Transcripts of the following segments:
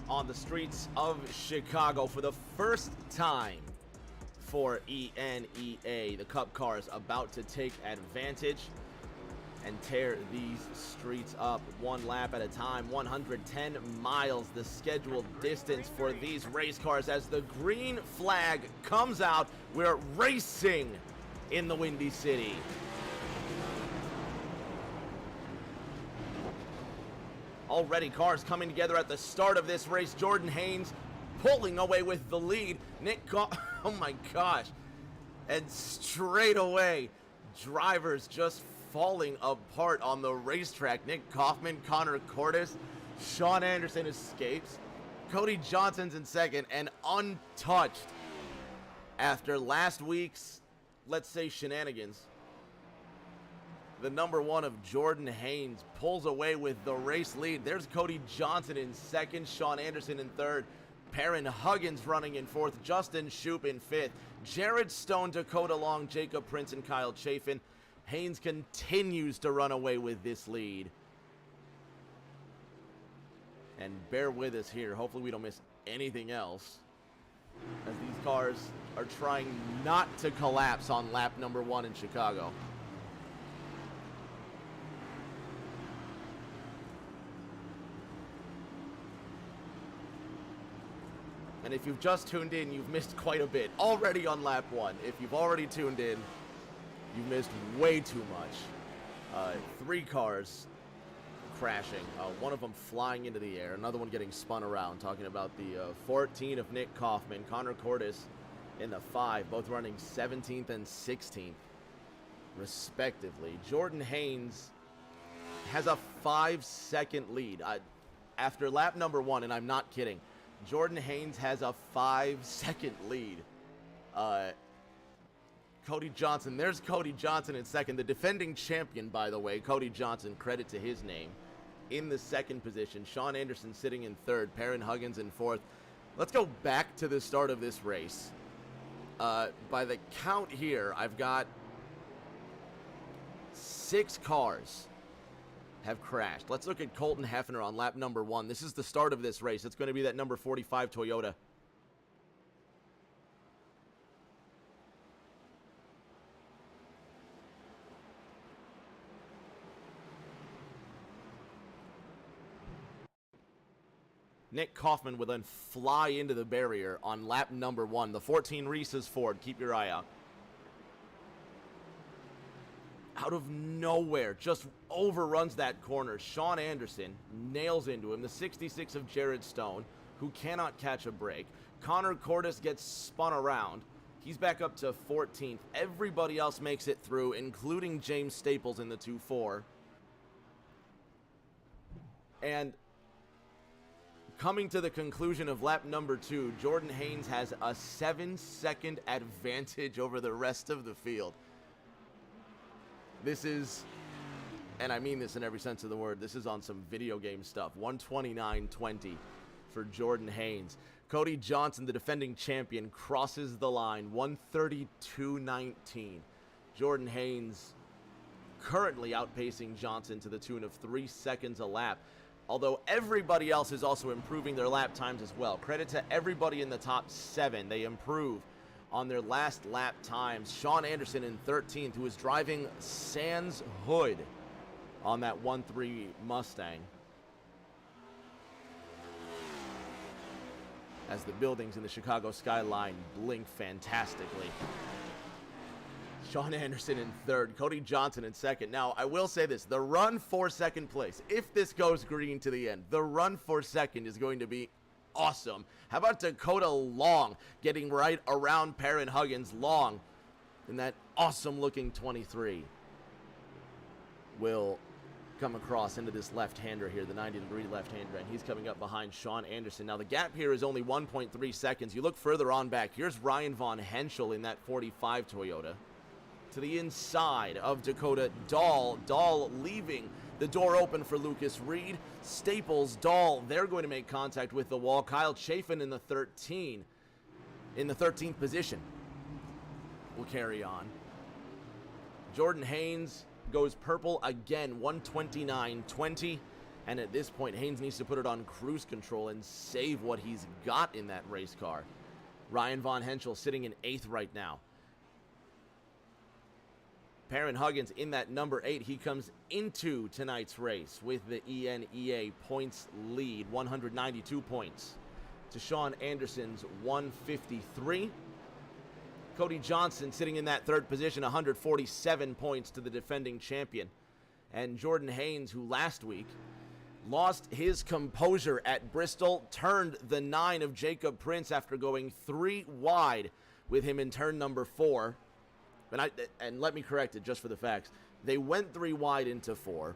on the streets of Chicago for the first time for ENEA. The Cup cars about to take advantage and tear these streets up one lap at a time. 110 miles, the scheduled distance for these race cars. As the green flag comes out, we're racing in the Windy City. Already cars coming together at the start of this race. Jordan Haynes pulling away with the lead. Oh my gosh. And straight away, drivers just falling apart on the racetrack. Nick Kaufman, Connor Cordes, Sean Anderson escapes. Cody Johnson's in second and untouched after last week's, let's say, shenanigans. The number one of Jordan Haynes pulls away with the race lead. There's Cody Johnson in second, Sean Anderson in third, Perrin Huggins running in fourth, Justin Shoup in fifth, Jared Stone, Dakota Long, Jacob Prince, and Kyle Chafin. Haynes continues to run away with this lead. And bear with us here. Hopefully we don't miss anything else, as these cars are trying not to collapse on lap number one in Chicago. And if you've just tuned in, you've missed quite a bit already on lap one. If you've already tuned in, you've missed way too much. Three cars crashing, one of them flying into the air, another one getting spun around. Talking about the 14 of Nick Kaufman, Connor Cordes in the 5, both running 17th and 16th, respectively. Jordan Haynes has a 5-second lead. After lap number one, and I'm not kidding, Jordan Haynes has a 5-second lead. Cody Johnson, there's Cody Johnson in second. The defending champion, by the way, Cody Johnson, credit to his name, in the second position. Sean Anderson sitting in third, Perrin Huggins in fourth. Let's go back to the start of this race. By the count here, I've got 6 cars have crashed. Let's look at Colton Hefner on lap number one. This is the start of this race. It's going to be that number 45 Toyota. Nick Kaufman will then fly into the barrier on lap number one. The 14 Reese's Ford. Keep your eye out. Out of nowhere, just overruns that corner. Sean Anderson nails into him. The 66 of Jared Stone, who cannot catch a break. Connor Cordes gets spun around. He's back up to 14th. Everybody else makes it through, including James Staples in the 2-4. And coming to the conclusion of lap number two, Jordan Haynes has a 7-second advantage over the rest of the field. This is, and I mean this in every sense of the word, this is on some video game stuff. 129.20 for Jordan Haynes. Cody Johnson, the defending champion, crosses the line. 132.19. Jordan Haynes currently outpacing Johnson to the tune of 3 seconds a lap. Although everybody else is also improving their lap times as well. Credit to everybody in the top 7. They improve on their last lap times. Sean Anderson in 13th, who is driving sans hood on that 1-3 Mustang. As the buildings in the Chicago skyline blink fantastically. Sean Anderson in third, Cody Johnson in second. Now, I will say this, the run for second place, if this goes green to the end, the run for second is going to be awesome. How about Dakota Long getting right around Perrin Huggins? Long in that awesome looking 23 will come across into this left-hander here, the 90-degree left-hander, and he's coming up behind Sean Anderson. Now the gap here is only 1.3 seconds. You look further on back, here's Ryan Von Henschel in that 45 Toyota. To the inside of Dakota Dahl. Dahl leaving the door open for Lucas Reed. Staples, Dahl, they're going to make contact with the wall. Kyle Chafin in the 13th position will carry on. Jordan Haynes goes purple again, 129.20. And at this point, Haynes needs to put it on cruise control and save what he's got in that race car. Ryan Von Henschel sitting in 8th right now. Perrin Huggins in that number 8. He comes into tonight's race with the ENEA points lead, 192 points to Sean Anderson's 153. Cody Johnson sitting in that 3rd position, 147 points to the defending champion. And Jordan Haynes, who last week lost his composure at Bristol, turned the 9 of Jacob Prince after going 3 wide with him in turn number 4. And let me correct it just for the facts. They went 3 wide into 4.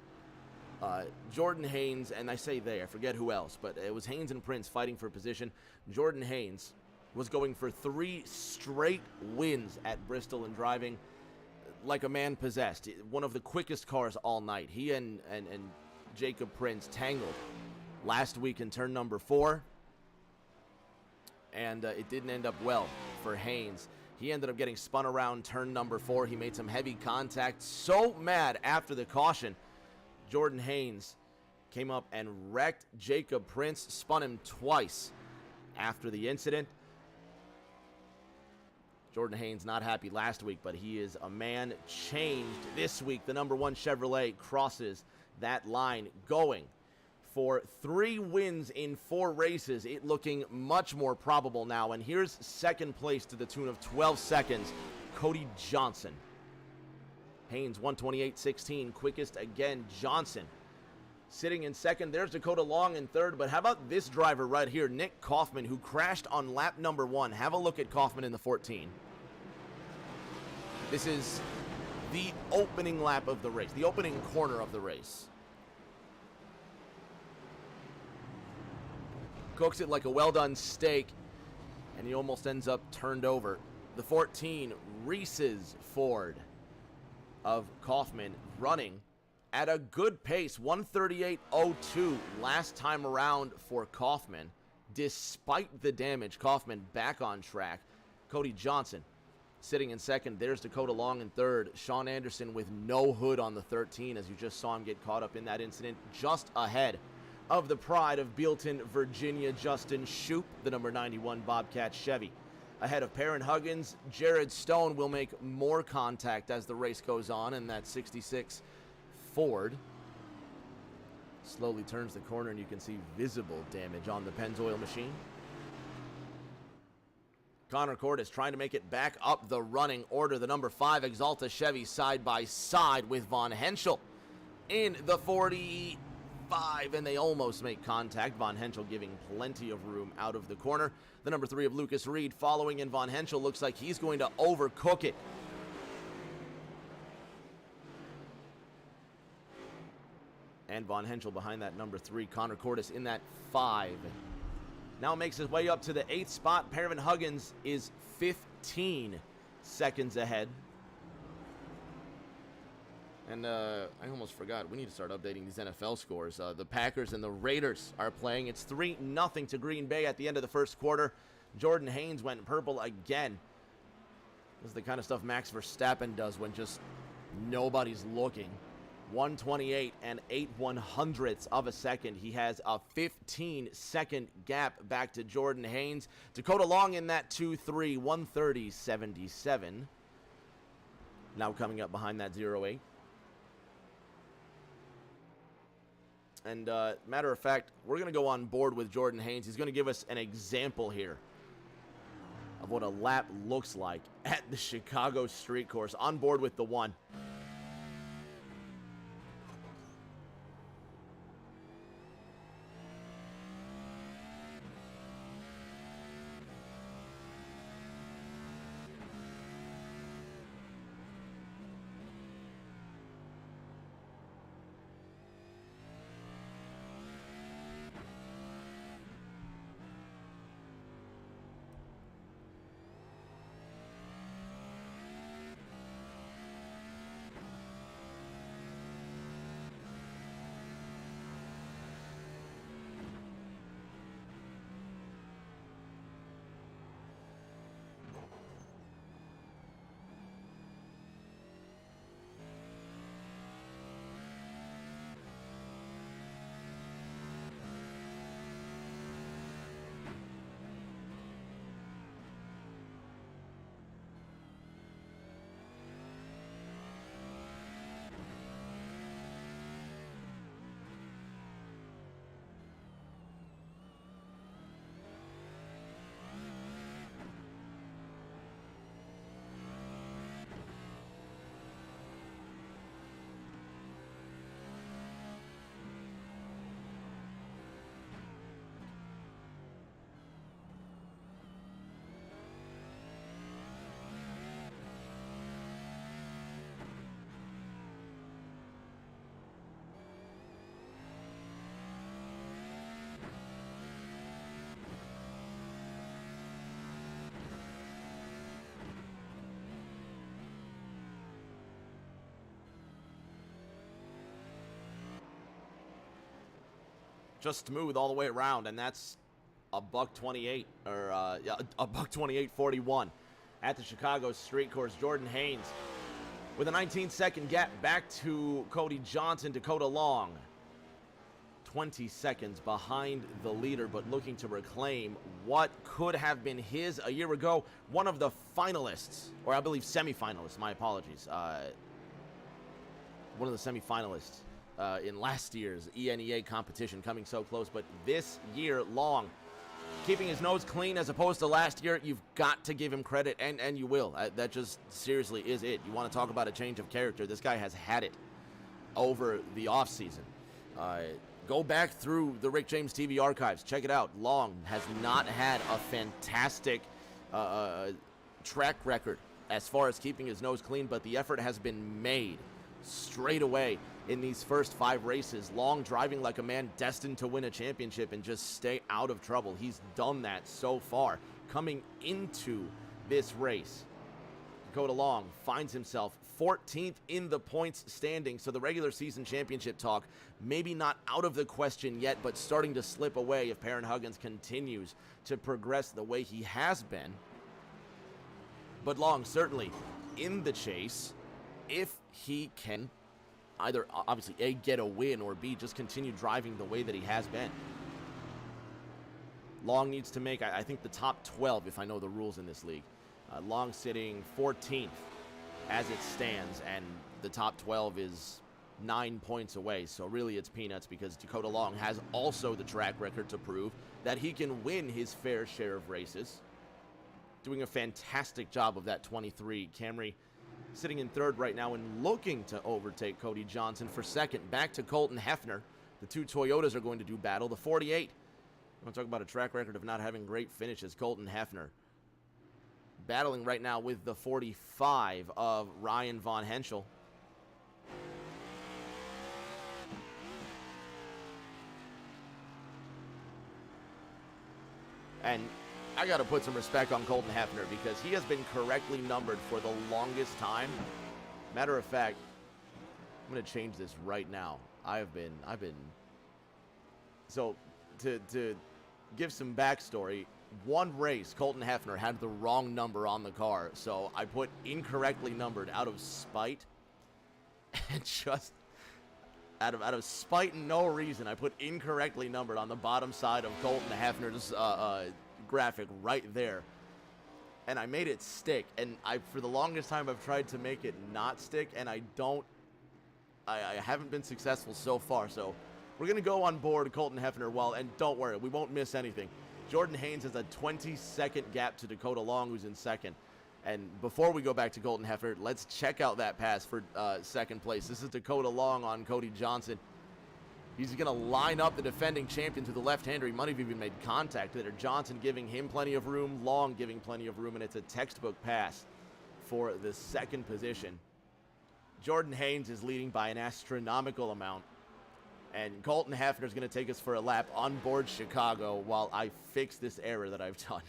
Jordan Haynes, and I say they, I forget who else, but it was Haynes and Prince fighting for position. Jordan Haynes was going for 3 straight wins at Bristol and driving like a man possessed. One of the quickest cars all night. He and Jacob Prince tangled last week in turn number 4, and it didn't end up well for Haynes. He ended up getting spun around turn number 4. He made some heavy contact. So mad after the caution, Jordan Haynes came up and wrecked Jacob Prince, spun him twice after the incident. Jordan Haynes not happy last week, but he is a man changed this week. The number 1 Chevrolet crosses that line, going for 3 wins in 4 races. It looking much more probable now. And here's 2nd place to the tune of 12 seconds, Cody Johnson. Haynes 128.16, quickest again, Johnson sitting in 2nd. There's Dakota Long in 3rd. But how about this driver right here, Nick Kaufman, who crashed on lap number 1. Have a look at Kaufman in the 14. This is the opening lap of the race, the opening corner of the race. Cooks it like a well-done steak, and he almost ends up turned over. The 14, Reese's Ford of Kaufman, running at a good pace, 138.02 last time around for Kaufman. Despite the damage, Kaufman back on track. Cody Johnson sitting in 2nd. There's Dakota Long in 3rd. Sean Anderson with no hood on the 13, as you just saw him get caught up in that incident, just ahead of the pride of Bealton, Virginia, Justin Shoup, the number 91 Bobcat Chevy. Ahead of Perrin Huggins, Jared Stone will make more contact as the race goes on, and that 66 Ford slowly turns the corner, and you can see visible damage on the Pennzoil machine. Connor Cordes trying to make it back up the running order. The number 5 Exalta Chevy side by side with Von Henschel in the 45, and they almost make contact. Von Henschel giving plenty of room out of the corner. The number 3 of Lucas Reed following in. Von Henschel looks like he's going to overcook it. And Von Henschel behind that number 3. Connor Cordes in that 5. Now makes his way up to the 8th spot. Perrin Huggins is 15 seconds ahead. And I almost forgot, we need to start updating these NFL scores. The Packers and the Raiders are playing. It's 3-0 to Green Bay at the end of the first quarter. Jordan Haynes went purple again. This is the kind of stuff Max Verstappen does when just nobody's looking. 128 and 8/100ths of a second. He has a 15-second gap back to Jordan Haynes. Dakota Long in that 2-3, 130.77. Now coming up behind that 0-8. And matter of fact, we're going to go on board with Jordan Haynes. He's going to give us an example here of what a lap looks like at the Chicago Street Course. On board with the 1. just smooth all the way around, and that's a buck 28, or yeah, a buck 28.41 at the Chicago Street Course. Jordan Haynes with a 19-second gap back to Cody Johnson. Dakota Long 20 seconds behind the leader, but looking to reclaim what could have been his a year ago. One of the finalists, or I believe semifinalists, my apologies. One of the semifinalists in last year's ENEA competition, coming so close. But this year, Long keeping his nose clean as opposed to last year. You've got to give him credit, and you will. That just seriously is it. You want to talk about a change of character. This guy has had it over the offseason. Go back through the Rick James TV archives. Check it out. Long has not had a fantastic track record as far as keeping his nose clean, but the effort has been made straight away in these first 5 races. Long driving like a man destined to win a championship and just stay out of trouble. He's done that so far. Coming into this race, Dakota Long finds himself 14th in the points standing, so the regular season championship talk maybe not out of the question yet, but starting to slip away if Perrin Huggins continues to progress the way he has been. But Long certainly in the chase if he can either obviously A, get a win, or B, just continue driving the way that he has been. Long needs to make, I think, the top 12 if I know the rules in this league. Long sitting 14th as it stands, and the top 12 is 9 points away, so really it's peanuts because Dakota Long has also the track record to prove that he can win his fair share of races. Doing a fantastic job of that 23 Camry, sitting in 3rd right now and looking to overtake Cody Johnson for 2nd. Back to Colton Hefner. The 2 Toyotas are going to do battle. The 48. I want to talk about a track record of not having great finishes. Colton Hefner battling right now with the 45 of Ryan Von Henschel. And I got to put some respect on Colton Hefner because he has been correctly numbered for the longest time. Matter of fact, I'm going to change this right now. I've been so to give some backstory, one race Colton Hefner had the wrong number on the car, so I put incorrectly numbered out of spite. And just out of spite and no reason, I put incorrectly numbered on the bottom side of Colton Hefner's graphic right there, and I made it stick. And for the longest time I've tried to make it not stick, and I haven't been successful so far. So we're gonna go on board Colton Hefner. And don't worry, we won't miss anything. Jordan Haynes has a 20-second gap to Dakota Long, who's in 2nd. And before we go back to Colton Hefner, let's check out that pass for 2nd place. This is Dakota Long on Cody Johnson. He's going to line up the defending champion to the left-hander. He might have even made contact there. Johnson giving him plenty of room, Long giving plenty of room, and it's a textbook pass for the 2nd position. Jordan Haynes is leading by an astronomical amount, and Colton Hefner is going to take us for a lap on board Chicago while I fix this error that I've done.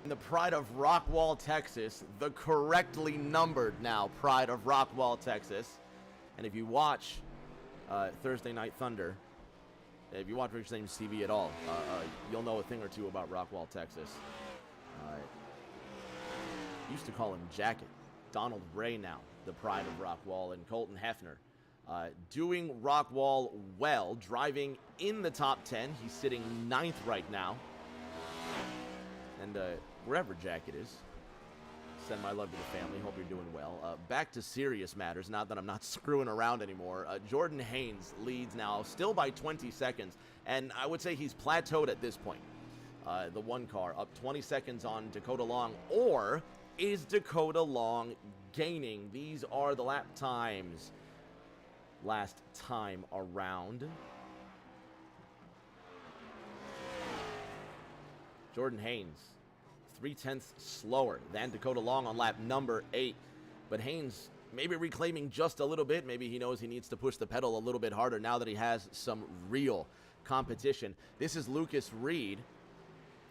The Pride of Rockwall, Texas, the correctly numbered now Pride of Rockwall, Texas. And if you watch Thursday Night Thunder, if you watch Rich James TV at all, you'll know a thing or two about Rockwall, Texas. Used to call him Jacket. Donald Ray now, the Pride of Rockwall, and Colton Hefner doing Rockwall well, driving in the top 10. He's sitting 9th right now. And wherever Jacket is, send my love to the family. Hope you're doing well. Back to serious matters, not that I'm not screwing around anymore. Jordan Haynes leads now, still by 20 seconds, and I would say he's plateaued at this point. The 1 car up 20 seconds on Dakota Long, or is Dakota Long gaining? These are the lap times last time around. Jordan Haynes, 0.3 slower than Dakota Long on lap number 8. But Haynes maybe reclaiming just a little bit. Maybe he knows he needs to push the pedal a little bit harder now that he has some real competition. This is Lucas Reed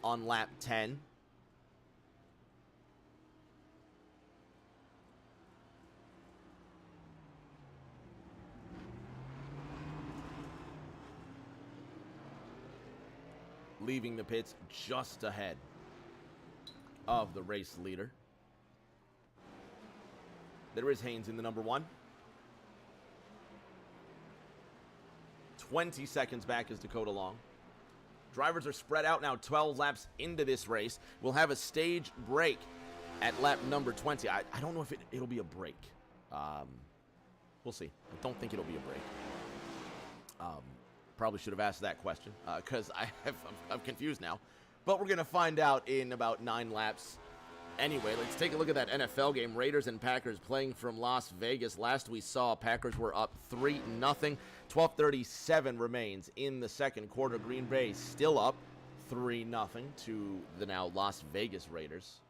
on lap 10. Leaving the pits just ahead of the race leader. There is Haynes in the number 1. 20 seconds back is Dakota Long. Drivers are spread out now 12 laps into this race. We'll have a stage break at lap number 20. I don't know if it'll be a break. We'll see. I don't think it'll be a break. Probably should have asked that question because I'm confused now. But we're going to find out in about 9 laps. Anyway, let's take a look at that NFL game. Raiders and Packers playing from Las Vegas. Last we saw, Packers were up 3-0. 12:37 remains in the second quarter. Green Bay still up 3-0 to the now Las Vegas Raiders.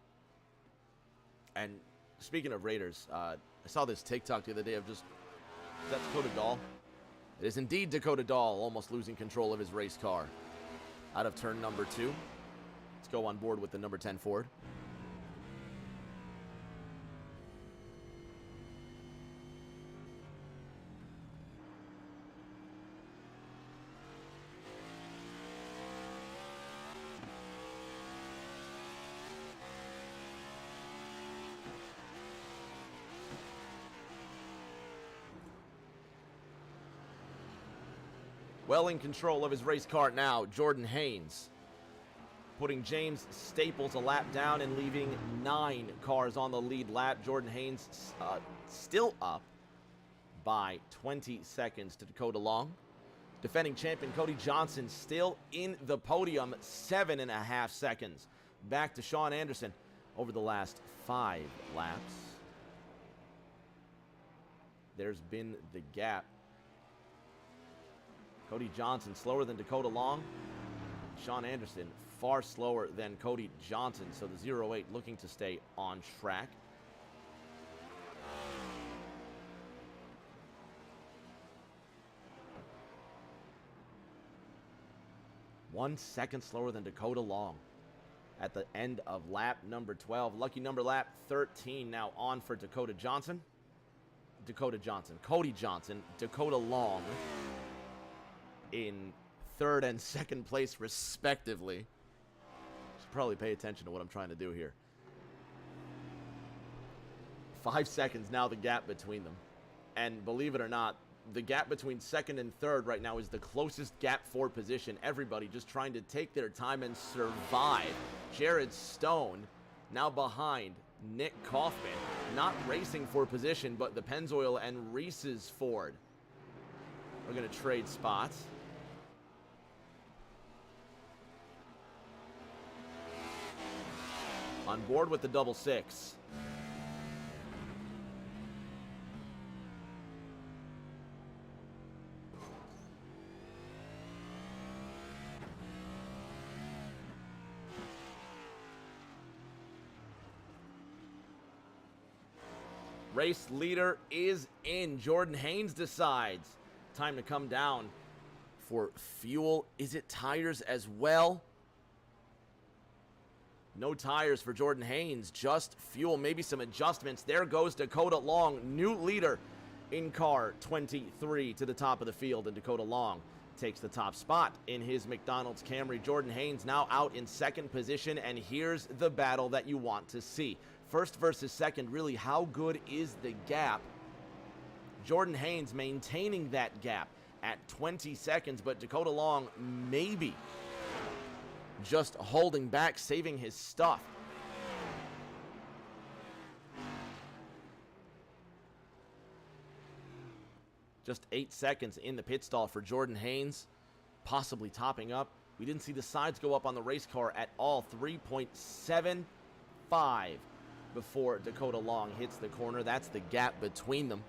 And speaking of Raiders, I saw this TikTok the other day of is that Dakota Dahl? It is indeed Dakota Dahl almost losing control of his race car out of turn number 2. Let's go on board with the number 10 Ford. Well in control of his race car now, Jordan Haynes, putting James Staples a lap down and leaving 9 cars on the lead lap. Jordan Haynes still up by 20 seconds to Dakota Long. Defending champion Cody Johnson still in the podium, 7.5 seconds back to Sean Anderson over the last 5 laps. There's been the gap. Cody Johnson slower than Dakota Long. Sean Anderson far slower than Cody Johnson. So the 0.8 looking to stay on track. One second slower than Dakota Long at the end of lap number 12. Lucky number lap 13 now on for Dakota Johnson. Cody Johnson, Dakota Long in 3rd and 2nd place respectively. Should probably pay attention to what I'm trying to do here. 5 seconds now the gap between them. And believe it or not, the gap between 2nd and 3rd right now is the closest gap for position. Everybody just trying to take their time and survive. Jared Stone now behind Nick Kaufman. Not racing for position, but the Pennzoil and Reese's Ford are going to trade spots. On board with the 666. Race leader is in. Jordan Haynes decides time to come down for fuel. Is it tires as well? No tires for Jordan Haynes, just fuel, maybe some adjustments. There goes Dakota Long, new leader in car 23 to the top of the field, and Dakota Long takes the top spot in his McDonald's Camry. Jordan Haynes now out in 2nd position, and here's the battle that you want to see. 1st versus 2nd, really, how good is the gap? Jordan Haynes maintaining that gap at 20 seconds, but Dakota Long maybe just holding back, saving his stuff. Just 8 seconds in the pit stall for Jordan Haynes, possibly topping up. We didn't see the sides go up on the race car at all. 3.75 before Dakota Long hits the corner. That's the gap between them.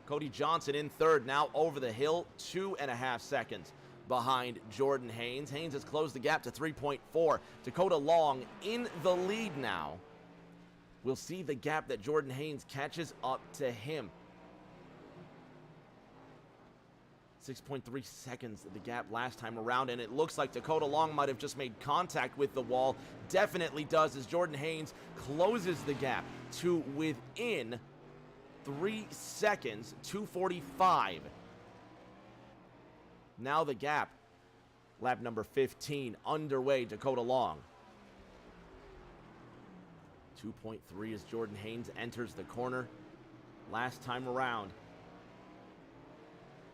Cody Johnson in third, now over the hill, 2.5 seconds behind Jordan Haynes. Haynes has closed the gap to 3.4. Dakota Long in the lead now. We'll see the gap that Jordan Haynes catches up to him. 6.3 seconds the gap last time around, and it looks like Dakota Long might have just made contact with the wall. Definitely does, as Jordan Haynes closes the gap to within 3 seconds, 2:45. Now the gap, lap number 15 underway. Dakota Long 2.3 as Jordan Haynes enters the corner. Last time around,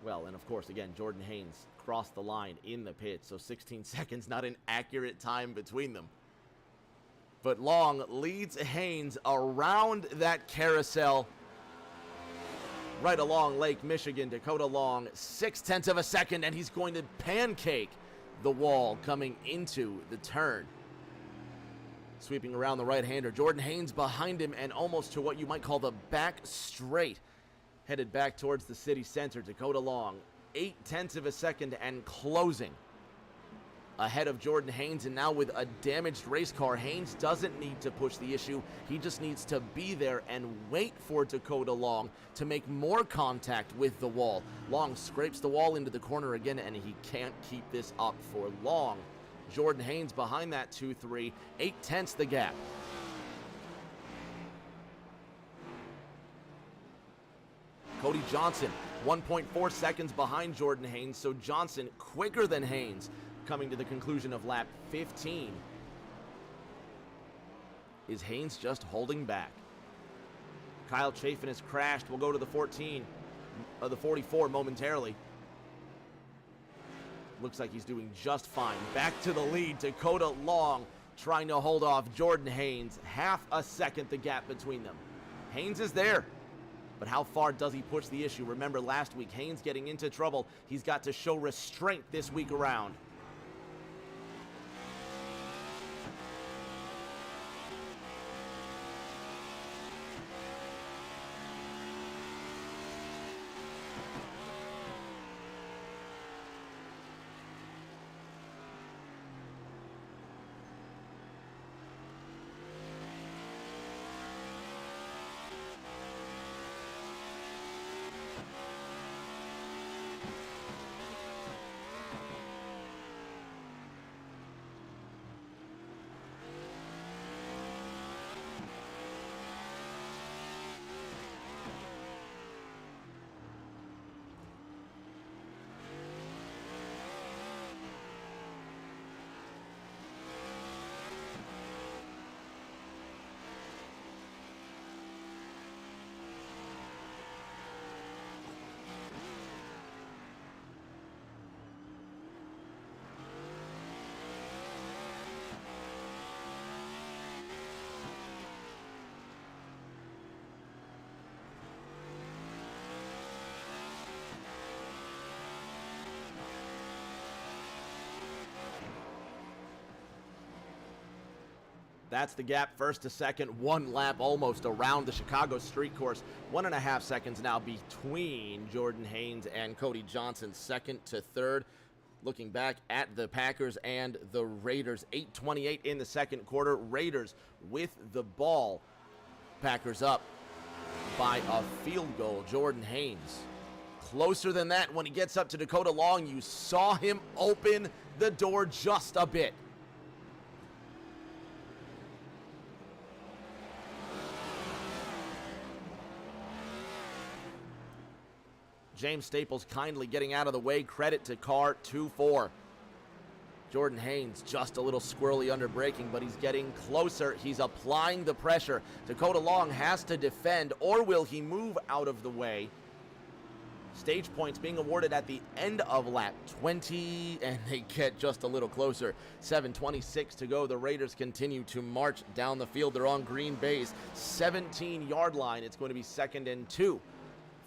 well, and of course, again, Jordan Haynes crossed the line in the pit, so 16 seconds, not an accurate time between them. But Long leads Haynes around that carousel right along Lake Michigan. Dakota Long, 0.6 of a second, and he's going to pancake the wall coming into the turn. Sweeping around the right-hander. Jordan Haynes behind him and almost to what you might call the back straight. Headed back towards the city center. Dakota Long, 0.8 of a second and closing ahead of Jordan Haynes. And now with a damaged race car, Haynes doesn't need to push the issue. He just needs to be there and wait for Dakota Long to make more contact with the wall. Long scrapes the wall into the corner again, and he can't keep this up for long. Jordan Haynes behind that 2-3, 0.8 the gap. Cody Johnson, 1.4 seconds behind Jordan Haynes, so Johnson quicker than Haynes coming to the conclusion of lap 15. Is Haynes just holding back? Kyle Chafin has crashed. We'll go to the 44 momentarily. Looks like he's doing just fine. Back to the lead. Dakota Long trying to hold off Jordan Haynes. 0.5 second the gap between them. Haynes is there, but how far does he push the issue? Remember last week, Haynes getting into trouble. He's got to show restraint this week around. That's the gap, first to second, 1 lap almost around the Chicago street course. 1.5 seconds now between Jordan Haynes and Cody Johnson, second to third. Looking back at the Packers and the Raiders, 8:28 in the second quarter. Raiders with the ball. Packers up by a field goal. Jordan Haynes closer than that when he gets up to Dakota Long. You saw him open the door just a bit. James Staples kindly getting out of the way. Credit to car 2-4. Jordan Haynes just a little squirrely under braking, but he's getting closer. He's applying the pressure. Dakota Long has to defend, or will he move out of the way? Stage points being awarded at the end of lap 20, and they get just a little closer. 7:26 to go. The Raiders continue to march down the field. They're on Green Bay's 17-yard line. It's going to be 2nd and 2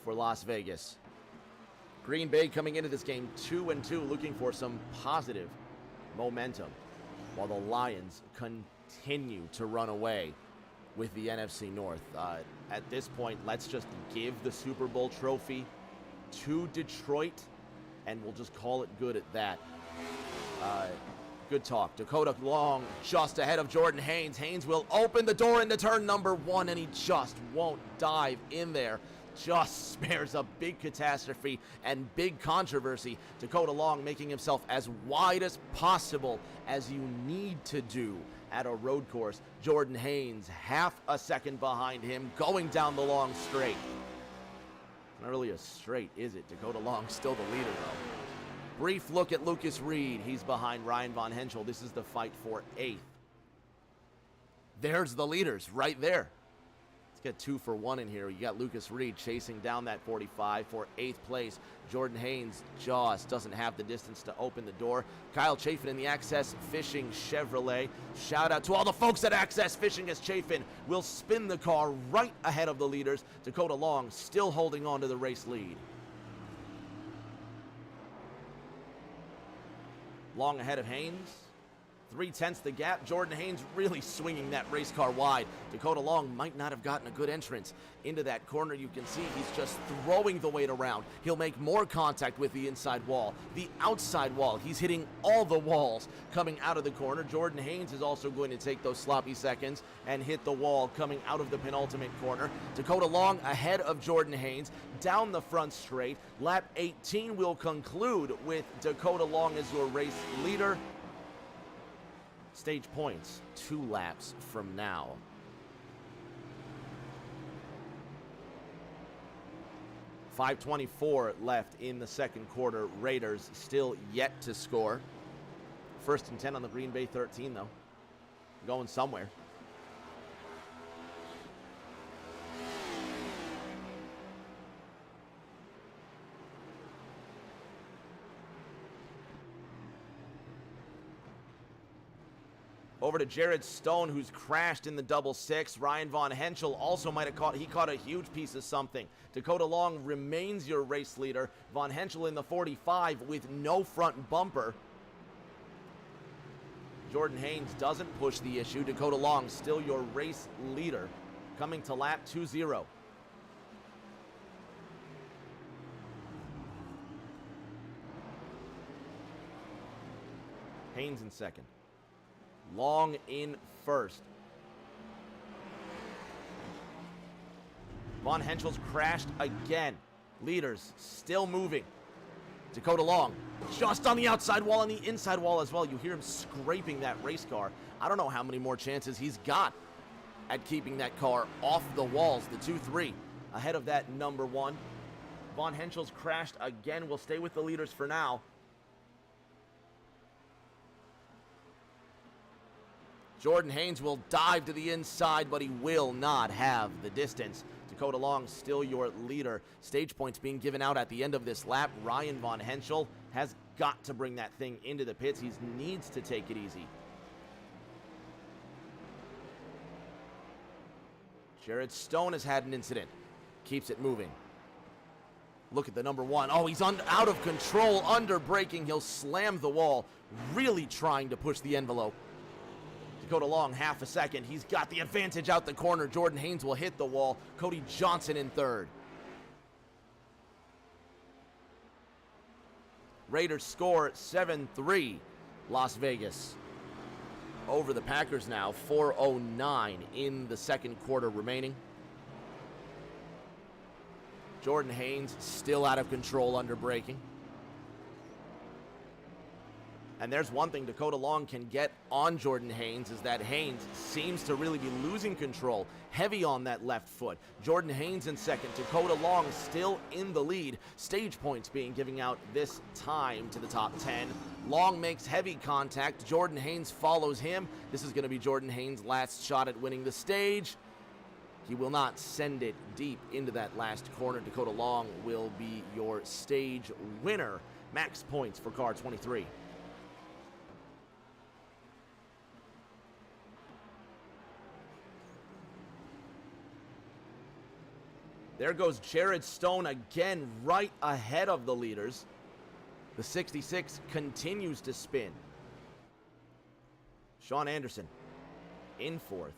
for Las Vegas. Green Bay coming into this game 2-2, looking for some positive momentum, while the Lions continue to run away with the NFC North. At this point, let's just give the Super Bowl trophy to Detroit, and we'll just call it good at that. Good talk. Dakota Long just ahead of Jordan Haynes. Haynes will open the door into turn number 1, and he just won't dive in there. Just spares a big catastrophe and big controversy. Dakota Long making himself as wide as possible, as you need to do at a road course. Jordan Haynes half a second behind him, going down the long straight. Not really a straight, is it? Dakota Long still the leader, though. Brief look at Lucas Reed. He's behind Ryan Von Henschel. This is the fight for 8th. There's the leaders right there. Let's get 2 for 1 in here. You got Lucas Reed chasing down that 45 for 8th place. Jordan Haynes just doesn't have the distance to open the door. Kyle Chafin in the Access Fishing Chevrolet. Shout out to all the folks at Access Fishing, as Chafin will spin the car right ahead of the leaders. Dakota Long still holding on to the race lead. Long ahead of Haynes. 3/10 the gap. Jordan Haynes really swinging that race car wide. Dakota Long might not have gotten a good entrance into that corner. You can see he's just throwing the weight around. He'll make more contact with the inside wall, the outside wall. He's hitting all the walls coming out of the corner. Jordan Haynes is also going to take those sloppy seconds and hit the wall coming out of the penultimate corner. Dakota Long ahead of Jordan Haynes down the front straight. Lap 18 will conclude with Dakota Long as your race leader. Stage points 2 laps from now. .524 left in the second quarter. Raiders still yet to score. 1st and 10 on the Green Bay 13, though. Going somewhere. Over to Jared Stone, who's crashed in the double 6. Ryan Von Henschel also might have caught a huge piece of something. Dakota Long remains your race leader. Von Henschel in the 45 with no front bumper. Jordan Haynes doesn't push the issue. Dakota Long still your race leader, coming to lap 20. Haynes in second. Long in first. Von Henschel's crashed again. Leaders still moving. Dakota Long just on the outside wall and the inside wall as well. You hear him scraping that race car. I don't know how many more chances he's got at keeping that car off the walls. The 2-3 ahead of that number 1. Von Henschel's crashed again. We'll stay with the leaders for now. Jordan Haynes will dive to the inside, but he will not have the distance. Dakota Long still your leader. Stage points being given out at the end of this lap. Ryan Von Henschel has got to bring that thing into the pits. He needs to take it easy. Jared Stone has had an incident. Keeps it moving. Look at the number 1. Oh, he's out of control, under braking. He'll slam the wall, really trying to push the envelope. Dakota Long, half a second. He's got the advantage out the corner. Jordan Haynes will hit the wall. Cody Johnson in third. Raiders score 7-3. Las Vegas over the Packers now. 4:09 in the second quarter remaining. Jordan Haynes still out of control under braking. And there's one thing Dakota Long can get on Jordan Haynes, is that Haynes seems to really be losing control. Heavy on that left foot. Jordan Haynes in second. Dakota Long still in the lead. Stage points being given out this time to the top 10. Long makes heavy contact. Jordan Haynes follows him. This is going to be Jordan Haynes' last shot at winning the stage. He will not send it deep into that last corner. Dakota Long will be your stage winner. Max points for car 23. There goes Jared Stone again, right ahead of the leaders. The 66 continues to spin. Sean Anderson in fourth.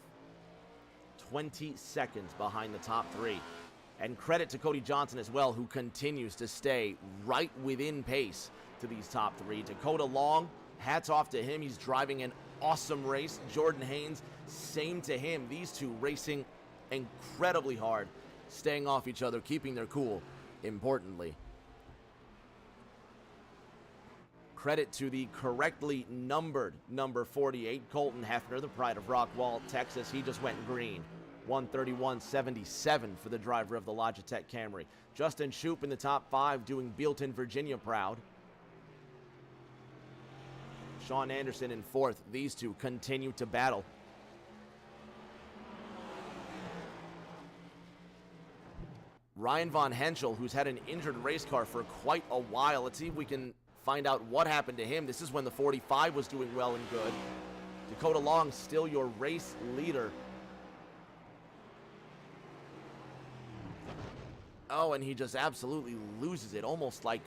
20 seconds behind the top 3. And credit to Cody Johnson as well, who continues to stay right within pace to these top 3. Dakota Long, hats off to him. He's driving an awesome race. Jordan Haynes, same to him. These two racing incredibly hard, staying off each other, keeping their cool, importantly. Credit to the correctly numbered number 48, Colton Hefner, the pride of Rockwall, Texas. He just went green. 131.77 for the driver of the Logitech Camry. Justin Shoup in the top 5, doing Bealton, Virginia proud. Sean Anderson in 4th. These two continue to battle. Ryan Von Henschel, who's had an injured race car for quite a while. Let's see if we can find out what happened to him. This is when the 45 was doing well and good. Dakota Long, still your race leader. Oh, and he just absolutely loses it, almost like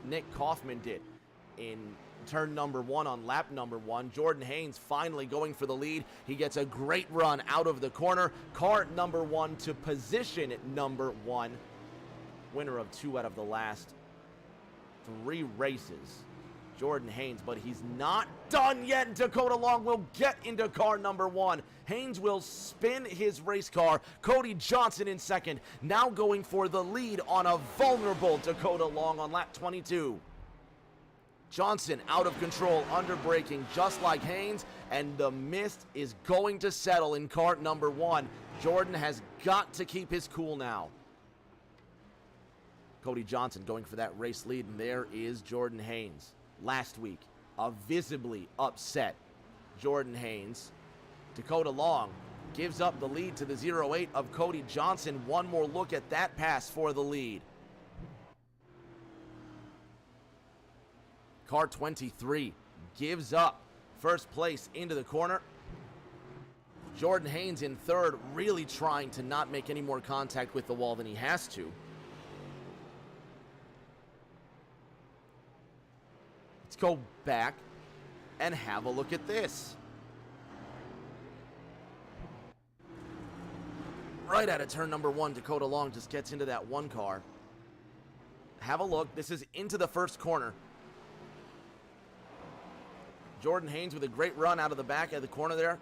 Nick Kaufman did in turn number 1 on lap number 1. Jordan Haynes finally going for the lead. He gets a great run out of the corner. Car number 1 to position number 1. Winner of 2 out of the last 3 races. Jordan Haynes, but he's not done yet. Dakota Long will get into car number 1. Haynes will spin his race car. Cody Johnson in 2nd, now going for the lead on a vulnerable Dakota Long on lap 22. Johnson out of control, under braking just like Haynes, and the mist is going to settle in car number 1. Jordan has got to keep his cool now. Cody Johnson going for that race lead, and there is Jordan Haynes. Last week, a visibly upset Jordan Haynes. Dakota Long gives up the lead to the 08 of Cody Johnson. One more look at that pass for the lead. Car 23 gives up first place into the corner. Jordan Haynes in 3rd, really trying to not make any more contact with the wall than he has to. Let's go back and have a look at this. Right out of turn number 1, Dakota Long just gets into that 1 car. Have a look. This is into the first corner. Jordan Haynes with a great run out of the back of the corner there.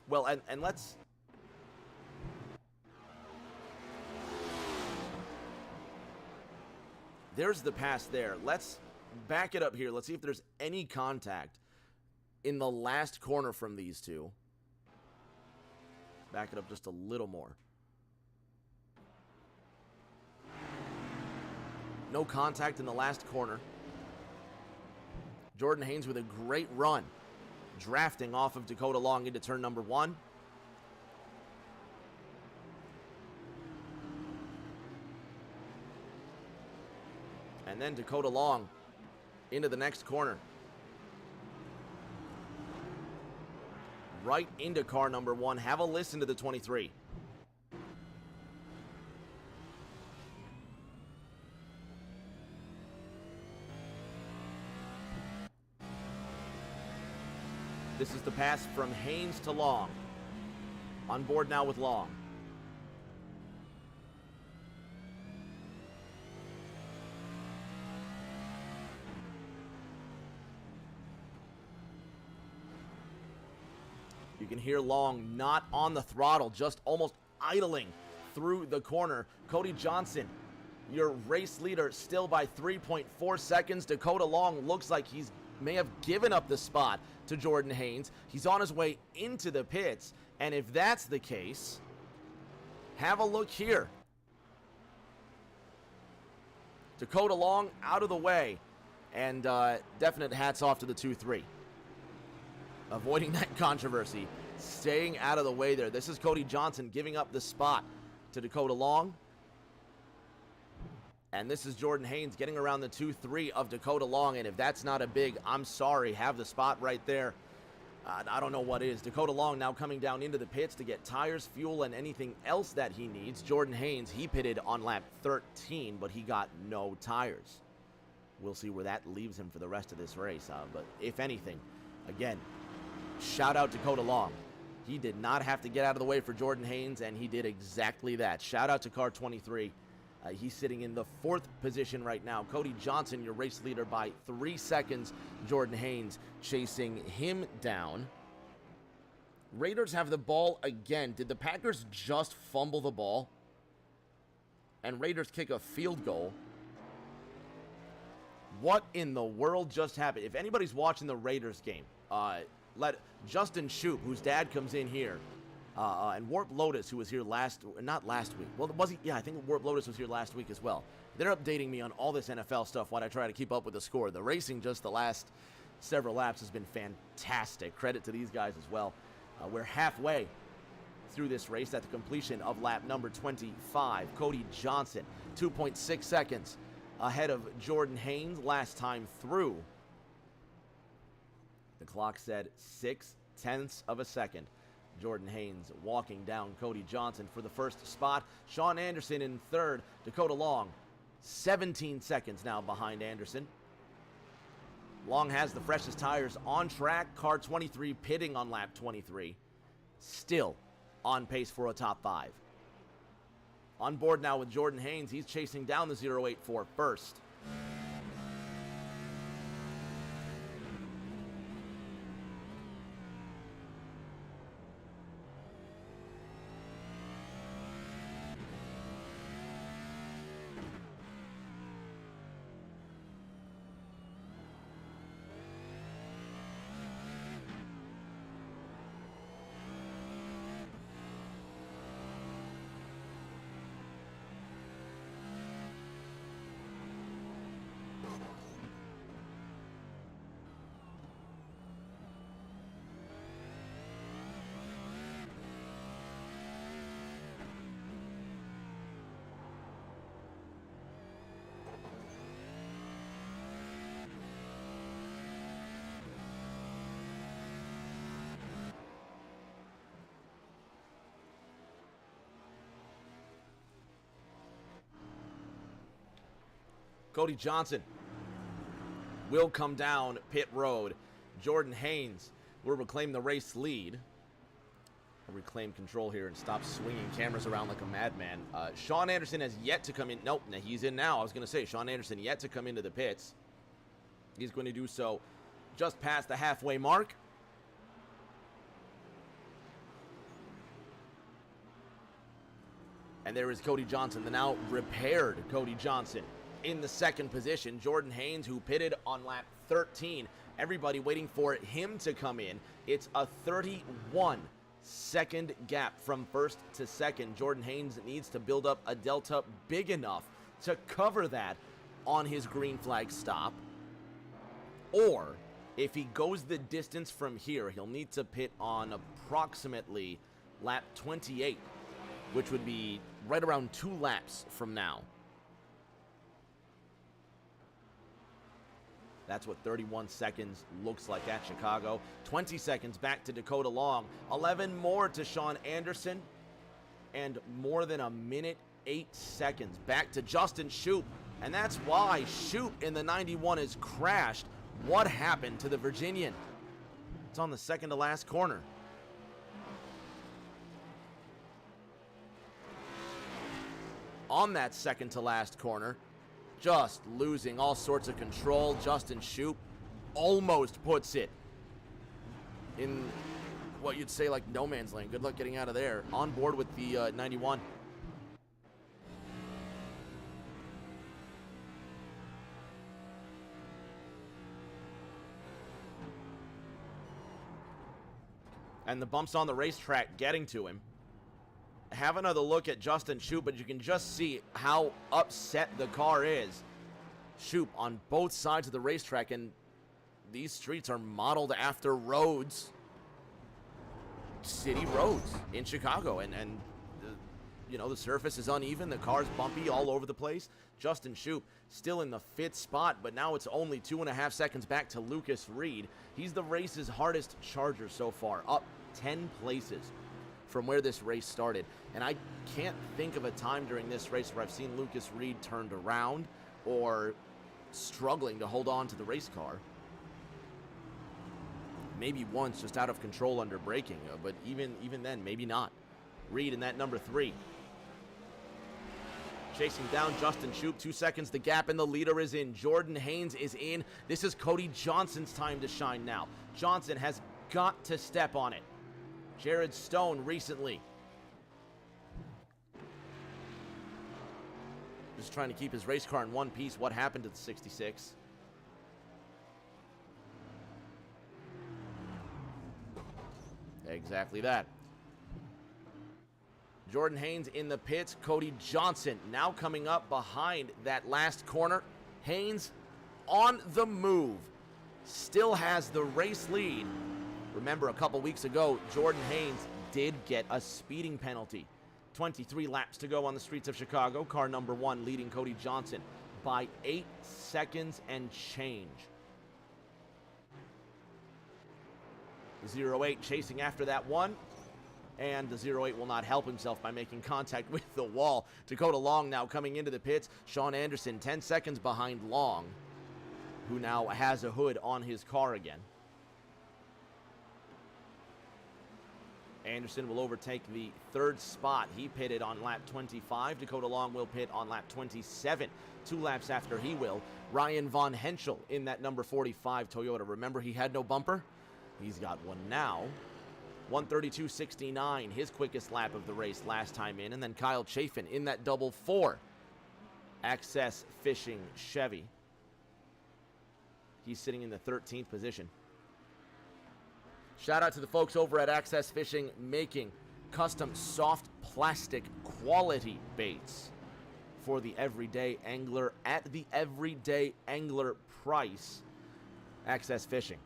Well, and let's... There's the pass there. Let's back it up here. Let's see if there's any contact in the last corner from these two. Back it up just a little more. No contact in the last corner. Jordan Haynes with a great run, drafting off of Dakota Long into turn number 1. And then Dakota Long into the next corner. Right into car number 1. Have a listen to the 23. This is the pass from Haynes to Long. On board now with Long. You can hear Long not on the throttle, just almost idling through the corner. Cody Johnson, your race leader, still by 3.4 seconds. Dakota Long looks like he's may have given up the spot to Jordan Haynes. He's on his way into the pits, and if that's the case, have a look here. Dakota Long out of the way, and definite hats off to the 2-3. Avoiding that controversy, staying out of the way there. This is Cody Johnson giving up the spot to Dakota Long. And this is Jordan Haynes getting around the 2-3 of Dakota Long. And if that's not a big, I'm sorry, have the spot right there, I don't know what is. Dakota Long now coming down into the pits to get tires, fuel, and anything else that he needs. Jordan Haynes, he pitted on lap 13, but he got no tires. We'll see where that leaves him for the rest of this race. But if anything, again, shout out Dakota Long. He did not have to get out of the way for Jordan Haynes, and he did exactly that. Shout out to car 23. He's sitting in the 4th position right now. Cody Johnson, your race leader, by 3 seconds. Jordan Haynes chasing him down. Raiders have the ball again. Did the Packers just fumble the ball? And Raiders kick a field goal. What in the world just happened? If anybody's watching the Raiders game, let Justin Shoup, whose dad comes in here, and Warp Lotus, who was here not last week. Well, was he? Yeah, I think Warp Lotus was here last week as well. They're updating me on all this NFL stuff while I try to keep up with the score. The racing just the last several laps has been fantastic. Credit to these guys as well. We're halfway through this race at the completion of lap number 25. Cody Johnson, 2.6 seconds ahead of Jordan Haynes last time through. The clock said 0.6 of a second. Jordan Haynes walking down Cody Johnson for the first spot. Sean Anderson in third. Dakota Long, 17 seconds now behind Anderson. Long has the freshest tires on track. Car 23 pitting on lap 23. Still on pace for a top 5. On board now with Jordan Haynes. He's chasing down the 084 first. Cody Johnson will come down pit road. Jordan Haynes will reclaim the race lead. I'll reclaim control here and stop swinging cameras around like a madman. Sean Anderson has yet to come in. Nope, he's in now. I was going to say, Sean Anderson yet to come into the pits. He's going to do so just past the halfway mark. And there is Cody Johnson, the now repaired Cody Johnson, in the 2nd position. Jordan Haynes, who pitted on lap 13. Everybody waiting for him to come in. It's a 31-second gap from 1st to 2nd. Jordan Haynes needs to build up a delta big enough to cover that on his green flag stop. Or, if he goes the distance from here, he'll need to pit on approximately lap 28, which would be right around 2 laps from now. That's what 31 seconds looks like at Chicago. 20 seconds back to Dakota Long. 11 more to Sean Anderson. And more than 1:08 back to Justin Shoup. And that's why Shoup in the 91 has crashed. What happened to the Virginian? It's on the second to last corner. On that second to last corner, just losing all sorts of control, Justin Shoup almost puts it in what you'd say like no man's land. Good luck getting out of there. On board with the 91. And the bumps on the racetrack getting to him. Have another look at Justin Shoup, but you can just see how upset the car is. Shoup on both sides of the racetrack, and these streets are modeled after roads, city roads in Chicago, and you know, the surface is uneven, the car's bumpy all over the place. Justin Shoup still in the 5th spot, but now it's only 2.5 seconds back to Lucas Reed. He's the race's hardest charger so far, up 10 places from where this race started. And I can't think of a time during this race where I've seen Lucas Reed turned around or struggling to hold on to the race car. Maybe once, just out of control under braking, but even then, maybe not. Reed in that number 3. Chasing down Justin Shoup, 2 seconds the gap, and the leader is in. Jordan Haynes is in. This is Cody Johnson's time to shine now. Johnson has got to step on it. Jared Stone recently. Just trying to keep his race car in one piece. What happened to the 66? Exactly that. Jordan Haynes in the pits. Cody Johnson now coming up behind that last corner. Haynes on the move. Still has the race lead. Remember, a couple weeks ago, Jordan Haynes did get a speeding penalty. 23 laps to go on the streets of Chicago. Car number 1 leading Cody Johnson by 8 seconds and change. 08 chasing after that one. And the 08 will not help himself by making contact with the wall. Dakota Long now coming into the pits. Sean Anderson 10 seconds behind Long, who now has a hood on his car again. Anderson will overtake the 3rd spot. He pitted on lap 25. Dakota Long will pit on lap 27. 2 laps after he will. Ryan Von Henschel in that number 45 Toyota. Remember, he had no bumper? He's got one now. 132.69, his quickest lap of the race last time in. And then Kyle Chafin in that double 4 Access Fishing Chevy. He's sitting in the 13th position. Shout out to the folks over at Access Fishing, making custom soft plastic quality baits for the everyday angler at the everyday angler price. Access Fishing.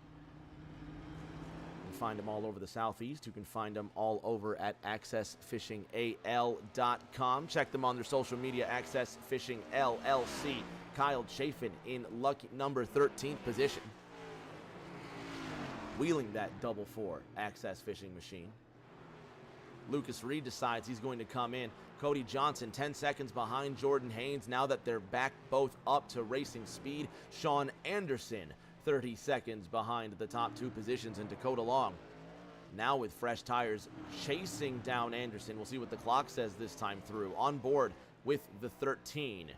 You can find them all over the Southeast. You can find them all over at accessfishingal.com. Check them on their social media, Access Fishing LLC. Kyle Chafin in lucky number 13th position, wheeling that double 4 Access Fishing machine. Lucas Reed decides he's going to come in. Cody Johnson 10 seconds behind Jordan Haynes now that they're back both up to racing speed. Sean Anderson 30 seconds behind the top 2 positions, and Dakota Long now with fresh tires chasing down Anderson. We'll see what the clock says this time through. On board with the 13.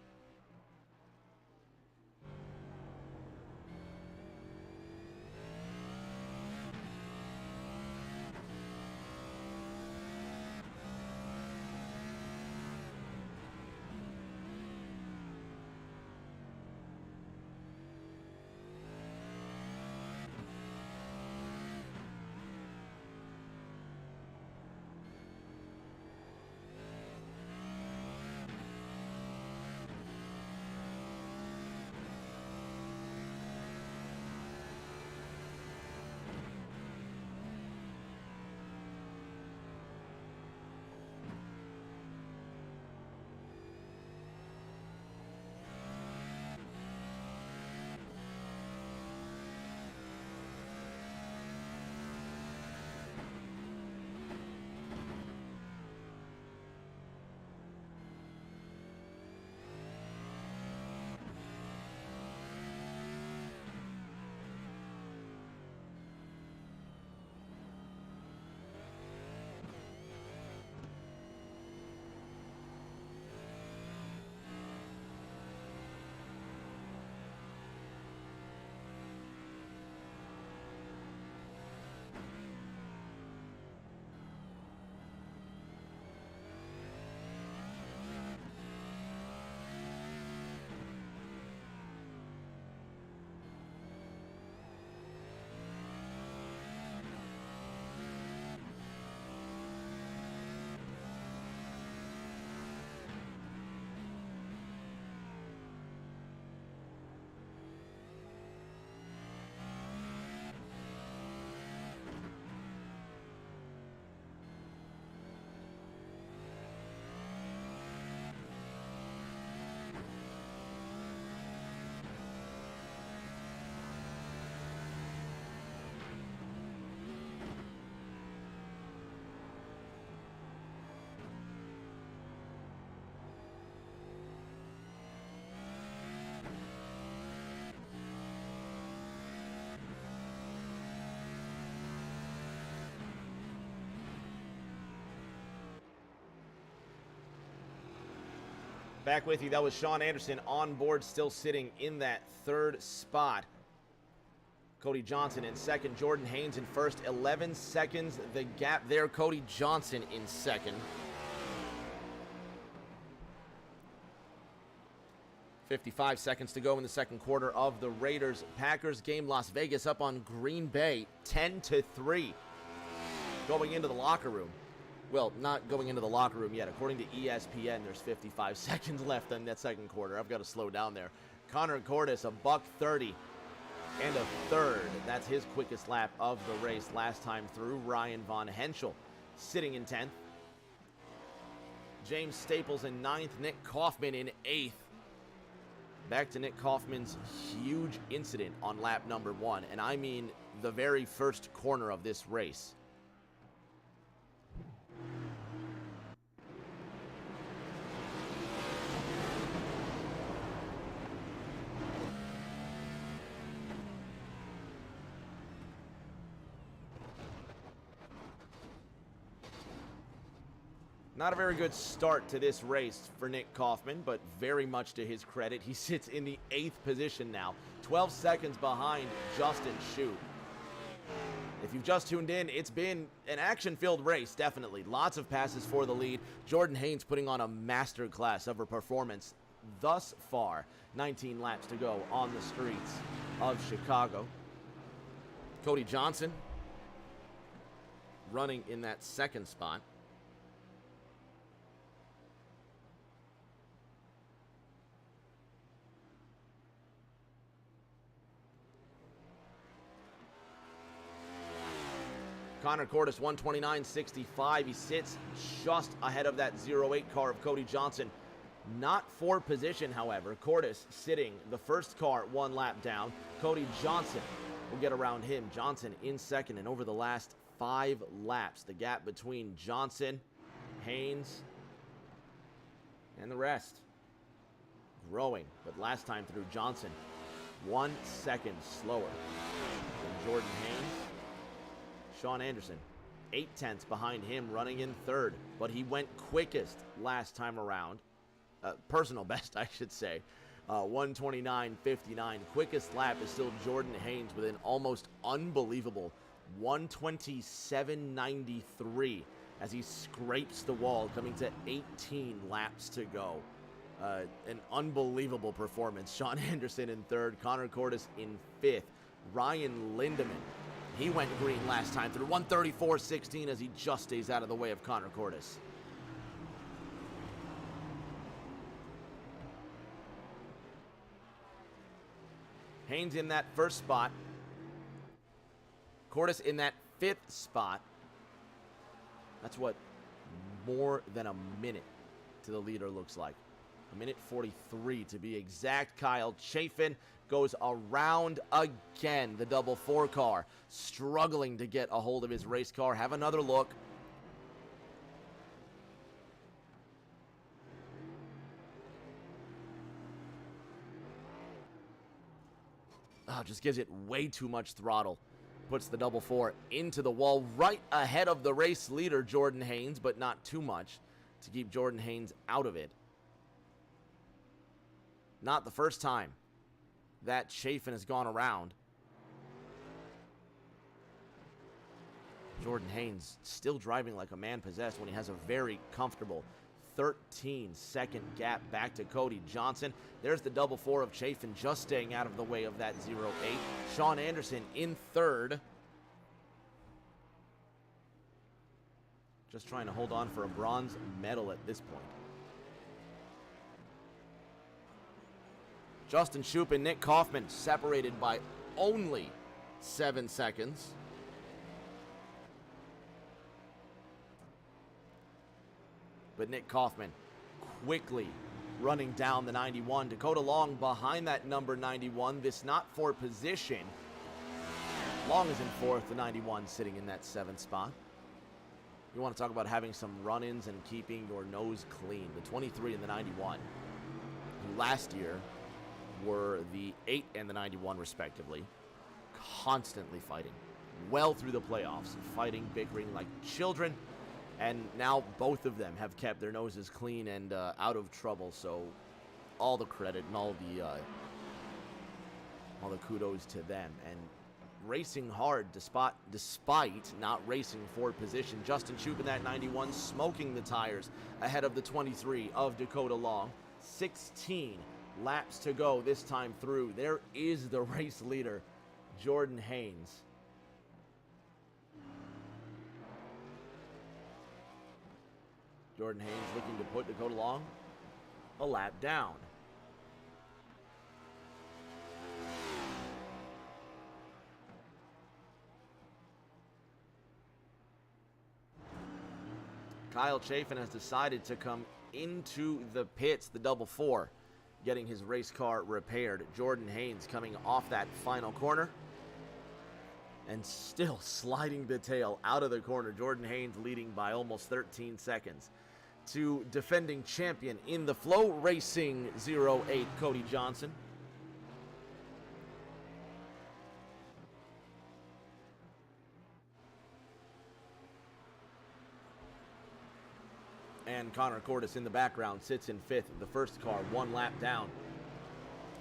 Back with you. That was Sean Anderson on board, still sitting in that third spot. Cody Johnson in second, Jordan Haynes in first. 11 seconds the gap there. Cody Johnson in second. 55 seconds to go in the second quarter of the Raiders-Packers game. Las Vegas up on Green Bay 10-3. Going into the locker room. Well, not going into the locker room yet. According to ESPN, there's 55 seconds left in that second quarter. I've got to slow down there. Connor Cordes, $1:30 and a third. That's his quickest lap of the race last time through. Ryan Von Henschel sitting in 10th. James Staples in 9th. Nick Kaufman in 8th. Back to Nick Kaufman's huge incident on lap number 1, and I mean the very first corner of this race. Not a very good start to this race for Nick Kaufman, but very much to his credit. He sits in the 8th position now, 12 seconds behind Justin Shute. If you've just tuned in, it's been an action-filled race, definitely. Lots of passes for the lead. Jordan Haynes putting on a masterclass of a performance thus far. 19 laps to go on the streets of Chicago. Cody Johnson running in that second spot. Connor Cordes, 129.65. He sits just ahead of that 08 car of Cody Johnson. Not for position, however. Cordes sitting the first car 1 lap down. Cody Johnson will get around him. Johnson in second, and over the last 5 laps, the gap between Johnson, Haynes, and the rest growing. But last time through, Johnson 1 second slower than Jordan Haynes. Sean Anderson, 0.8 behind him, running in third, but he went quickest last time around. Personal best, I should say. 129.59. Quickest lap is still Jordan Haynes with an almost unbelievable 127.93 as he scrapes the wall, coming to 18 laps to go. An unbelievable performance. Sean Anderson in third, Connor Cordes in fifth. Ryan Lindemann, he went green last time through 134.16 as he just stays out of the way of Connor Cordes. Haynes in that first spot. Cordes in that 5th spot. That's what more than a minute to the leader looks like. 1:43 to be exact. Kyle Chafin goes around again. The double 4 car struggling to get a hold of his race car. Have another look. Oh, just gives it way too much throttle. Puts the double 4 into the wall right ahead of the race leader, Jordan Haynes, but not too much to keep Jordan Haynes out of it. Not the first time that Chafin has gone around. Jordan Haynes still driving like a man possessed when he has a very comfortable 13-second gap back to Cody Johnson. There's the double 4 of Chafin just staying out of the way of that 08. Sean Anderson in third. Just trying to hold on for a bronze medal at this point. Justin Shoup and Nick Kaufman separated by only 7 seconds. But Nick Kaufman quickly running down the 91. Dakota Long behind that number 91. This not for position. Long is in fourth, the 91 sitting in that 7th spot. You want to talk about having some run-ins and keeping your nose clean. The 23 and the 91, who last year were the 8 and the 91 respectively, constantly fighting well through the playoffs, fighting, bickering like children, And now both of them have kept their noses clean and out of trouble. So all the credit and all the kudos to them. And racing hard despite not racing for position. Justin Shoup in that 91 smoking the tires ahead of the 23 of Dakota Long. 16 laps to go this time through. There is the race leader, Jordan Haynes. Jordan Haynes looking to put Dakota Long a lap down. Kyle Chafin has decided to come into the pits, the double four, getting his race car repaired. Jordan Haynes coming off that final corner and still sliding the tail out of the corner. Jordan Haynes leading by almost 13 seconds to defending champion in the Flow Racing 08, Cody Johnson. And Connor Cordes in the background sits in fifth, the first car, one lap down.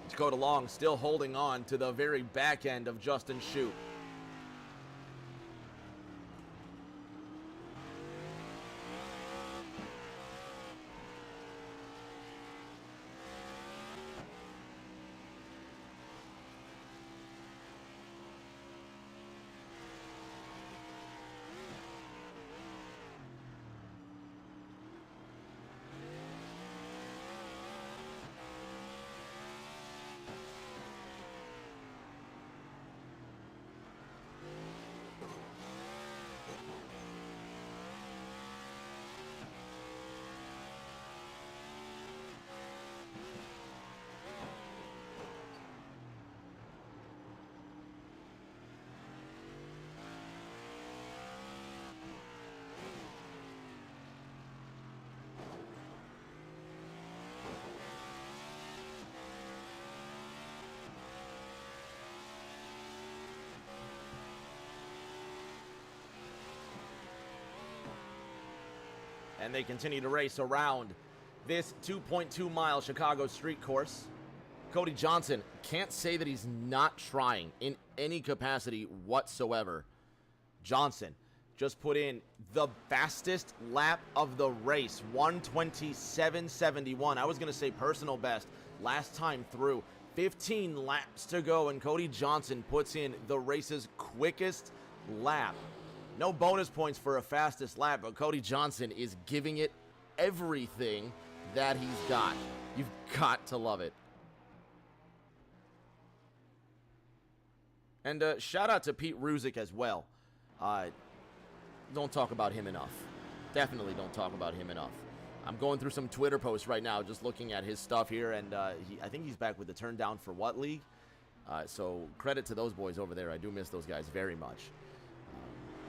Dakota Long still holding on to the very back end of Justin Shoup. And they continue to race around this 2.2 mile Chicago street course. Cody Johnson can't say that he's not trying in any capacity whatsoever. Johnson just put in the fastest lap of the race, 1:27.71. I was going to say personal best last time through. 15 laps to go, and Cody Johnson puts in the race's quickest lap. No bonus points for a fastest lap, but Cody Johnson is giving it everything that he's got. You've got to love it. And shout out to Pete Ruzick as well. Don't talk about him enough. Definitely don't talk about him enough. I'm going through some Twitter posts right now, just looking at his stuff here, and I think he's back with the Turn Down for What League. So credit to those boys over there. I do miss those guys very much.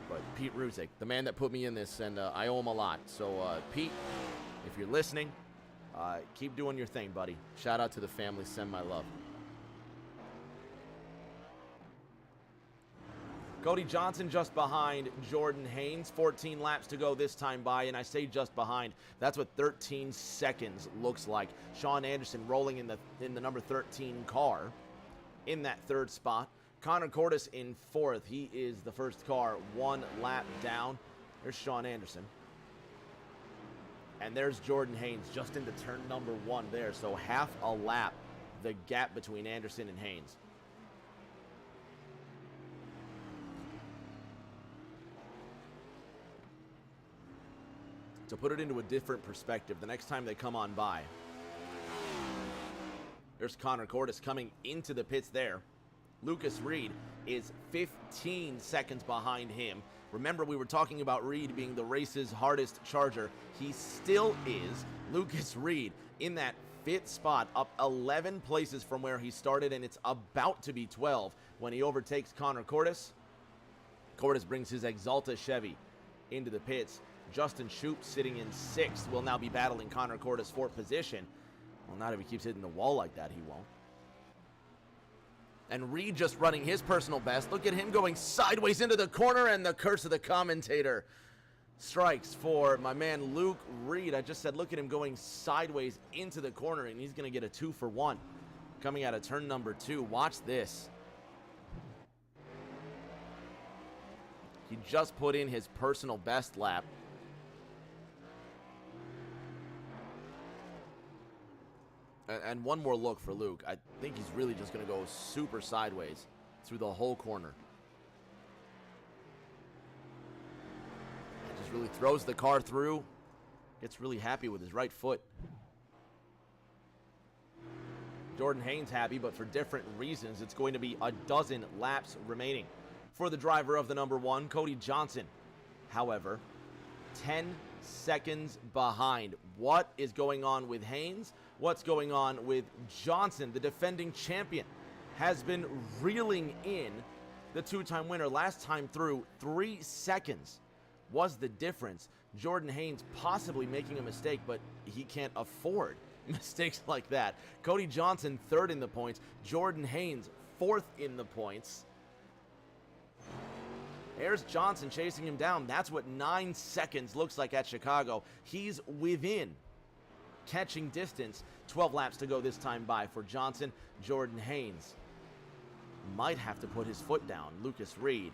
But Pete Ruzick, the man that put me in this, and I owe him a lot. So, Pete, if you're listening, keep doing your thing, buddy. Shout out to the family. Send my love. Cody Johnson just behind Jordan Haynes. 14 laps to go this time by, and I say just behind. That's what 13 seconds looks like. Sean Anderson rolling in the number 13 car in that third spot. Connor Cordes in fourth. He is the first car, one lap down. There's Sean Anderson. And there's Jordan Haynes just into turn number one there. So half a lap, the gap between Anderson and Haynes. To put it into a different perspective, the next time they come on by, there's Connor Cordes coming into the pits there. Lucas Reed is 15 seconds behind him. Remember, we were talking about Reed being the race's hardest charger. He still is. Lucas Reed in that fifth spot, up 11 places from where he started, and it's about to be 12 when he overtakes Connor Cordes. Cordes brings his Exalta Chevy into the pits. Justin Shoup sitting in sixth will now be battling Connor Cordes for position. Well, not if he keeps hitting the wall like that, he won't. And Reed just running his personal best. Look at him going sideways into the corner, and the curse of the commentator strikes for my man Luke Reed. I just said look at him going sideways into the corner, and he's going to get a 2 for 1 coming out of turn number 2. Watch this. He just put in his personal best lap. And one more look for Luke. I think he's really just going to go super sideways through the whole corner. And just really throws the car through. Gets really happy with his right foot. Jordan Haynes happy, but for different reasons. It's going to be a dozen laps remaining for the driver of the number 1, Cody Johnson. However, 10 seconds behind. What is going on with Haynes? What's going on with Johnson? The defending champion has been reeling in the 2-time winner. Last time through, 3 seconds was the difference. Jordan Haynes possibly making a mistake, but he can't afford mistakes like that. Cody Johnson 3rd in the points. Jordan Haynes 4th in the points. There's Johnson chasing him down. That's what 9 seconds looks like at Chicago. He's within catching distance. 12 laps to go this time by for Johnson. Jordan Haynes might have to put his foot down. Lucas Reed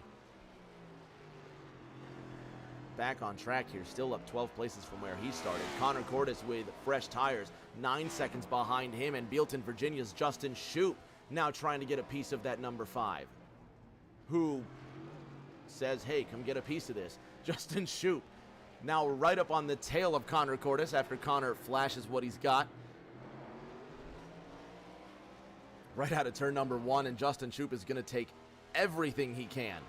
back on track here, still up 12 places from where he started. Connor Cordes with fresh tires, 9 seconds behind him, and Bealton, Virginia's Justin Shoup now trying to get a piece of that number 5, who says, hey, come get a piece of this. Justin Shoup now right up on the tail of Connor Cordes after Connor flashes what he's got. Right out of turn number 1, and Justin Shoup is going to take everything he can.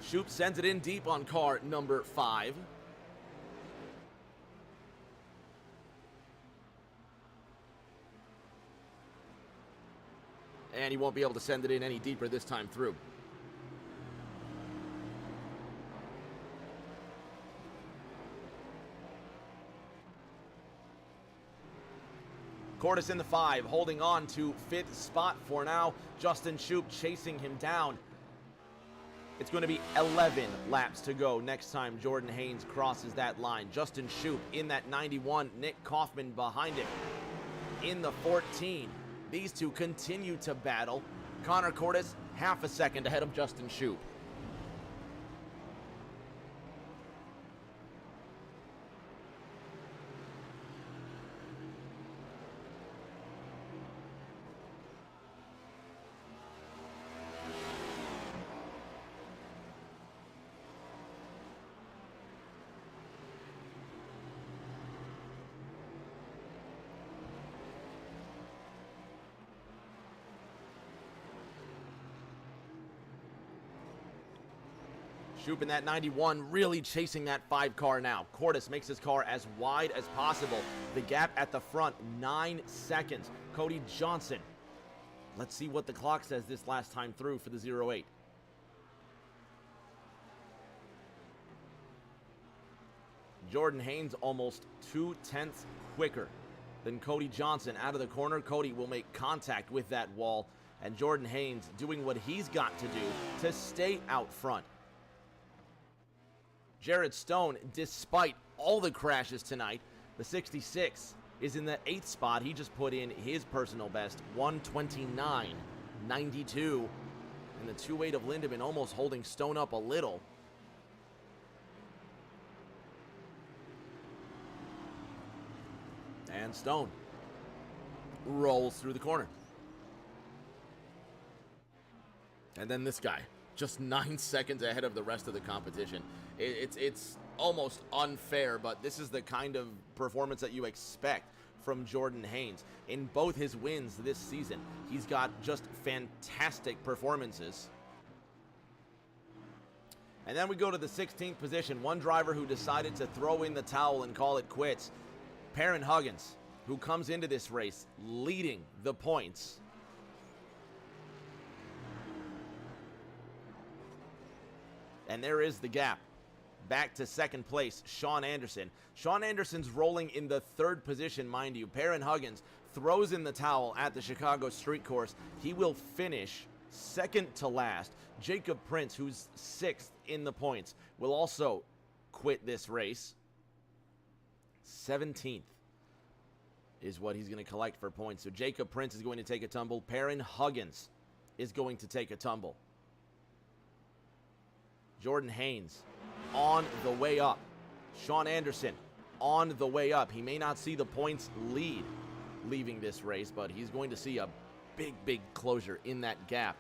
Shoup sends it in deep on car number 5. And he won't be able to send it in any deeper this time through. Cordes in the 5, holding on to 5th spot for now. Justin Shoup chasing him down. It's going to be 11 laps to go next time Jordan Haynes crosses that line. Justin Shoup in that 91, Nick Kaufman behind him in the 14. These two continue to battle. Connor Cordes half a second ahead of Justin Shoup. Shoup in that 91 really chasing that 5 car now. Cordes makes his car as wide as possible. The gap at the front, 9 seconds. Cody Johnson. Let's see what the clock says this last time through for the 08. Jordan Haynes almost 2/10 quicker than Cody Johnson out of the corner. Cody will make contact with that wall, and Jordan Haynes doing what he's got to do to stay out front. Jared Stone, despite all the crashes tonight, the 66 is in the 8th spot. He just put in his personal best, 129.92. And the 2.8 of Lindemann almost holding Stone up a little. And Stone rolls through the corner. And then this guy, just 9 seconds ahead of the rest of the competition. It's almost unfair, but this is the kind of performance that you expect from Jordan Haynes. In both his wins this season, he's got just fantastic performances. And then we go to the 16th position. One driver who decided to throw in the towel and call it quits. Perrin Huggins, who comes into this race leading the points. And there is the gap Back to second place, Sean Anderson. Sean Anderson's rolling in the third position, mind you. Perrin Huggins throws in the towel at the Chicago Street Course. He will finish second to last. Jacob Prince, who's 6th in the points, will also quit this race. 17th is what he's going to collect for points. So Jacob Prince is going to take a tumble. Perrin Huggins is going to take a tumble. Jordan Haynes on the way up. Sean Anderson on the way up. He may not see the points lead leaving this race, but he's going to see a big closure in that gap.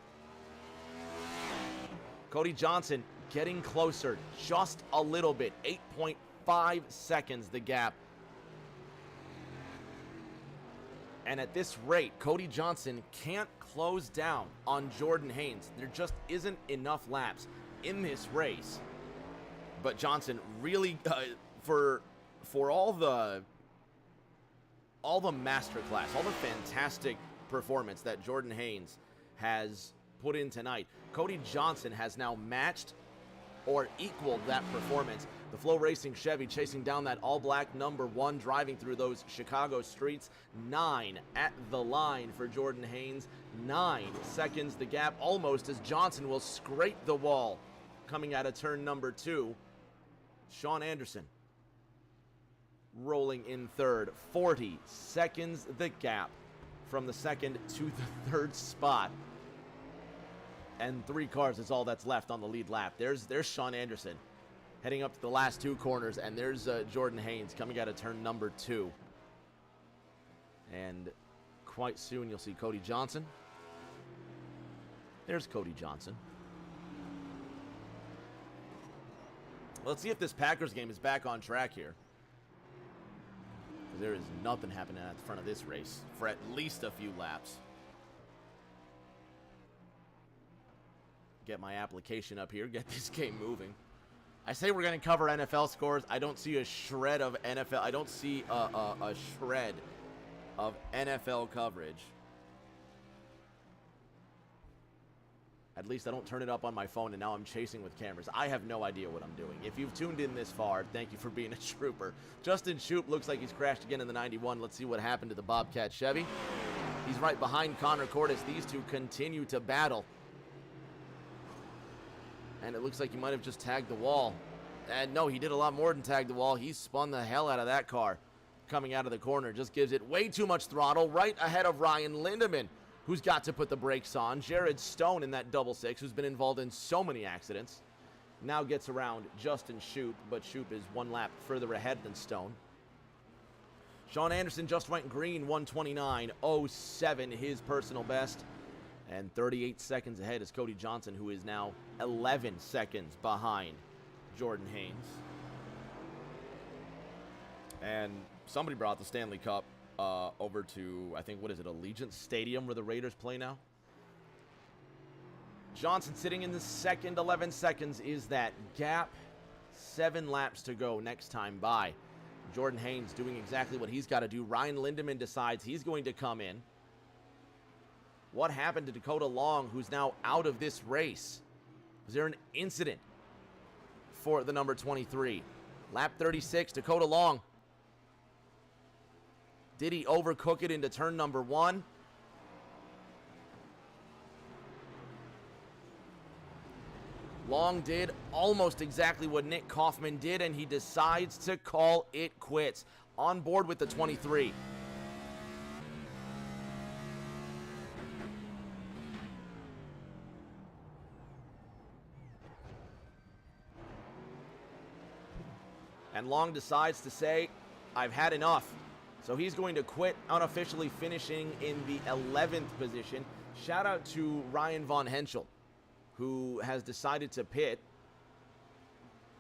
Cody Johnson getting closer just a little bit. 8.5 seconds the gap. And at this rate, Cody Johnson can't close down on Jordan Haynes. There just isn't enough laps in this race. But Johnson really, for all the masterclass, all the fantastic performance that Jordan Haynes has put in tonight, Cody Johnson has now matched or equaled that performance. The Flow Racing Chevy chasing down that all-black number 1, driving through those Chicago streets. 9 at the line for Jordan Haynes. 9 seconds the gap, almost, as Johnson will scrape the wall coming out of turn number 2. Sean Anderson rolling in third. 40 seconds the gap from the second to the third spot. And 3 cars is all that's left on the lead lap. There's Sean Anderson heading up to the last 2 corners, and there's Jordan Haynes coming out of turn number 2. And quite soon you'll see Cody Johnson. There's Cody Johnson. Let's see if this Packers game is back on track here. Because there is nothing happening at the front of this race for at least a few laps. Get my application up here, get this game moving. I say we're going to cover NFL scores. I don't see a shred of NFL. I don't see a shred of NFL coverage. At least I don't turn it up on my phone, and now I'm chasing with cameras. I have no idea what I'm doing. If you've tuned in this far, thank you for being a trooper. Justin Shoup looks like he's crashed again in the 91. Let's see what happened to the Bobcat Chevy. He's right behind Connor Cordes. These two continue to battle. And it looks like he might have just tagged the wall. And no, he did a lot more than tag the wall. He spun the hell out of that car coming out of the corner. Just gives it way too much throttle right ahead of Ryan Lindemann, who's got to put the brakes on. Jared Stone in that double six, who's been involved in so many accidents, now gets around Justin Shoup, but Shoup is 1 lap further ahead than Stone. Sean Anderson just went green, 129.07, his personal best. And 38 seconds ahead is Cody Johnson, who is now 11 seconds behind Jordan Haynes. And somebody brought the Stanley Cup over to, I think, what is it, Allegiant Stadium, where the Raiders play now? Johnson sitting in the second, 11 seconds is that gap. 7 laps to go next time by. Jordan Haynes doing exactly what he's got to do. Ryan Lindemann decides he's going to come in. What happened to Dakota Long, who's now out of this race? Was there an incident for the number 23? Lap 36, Dakota Long. Did he overcook it into turn number 1? Long did almost exactly what Nick Kaufman did, and he decides to call it quits. On board with the 23. And Long decides to say, I've had enough. So he's going to quit, unofficially finishing in the 11th position. Shout out to Ryan Von Henschel, who has decided to pit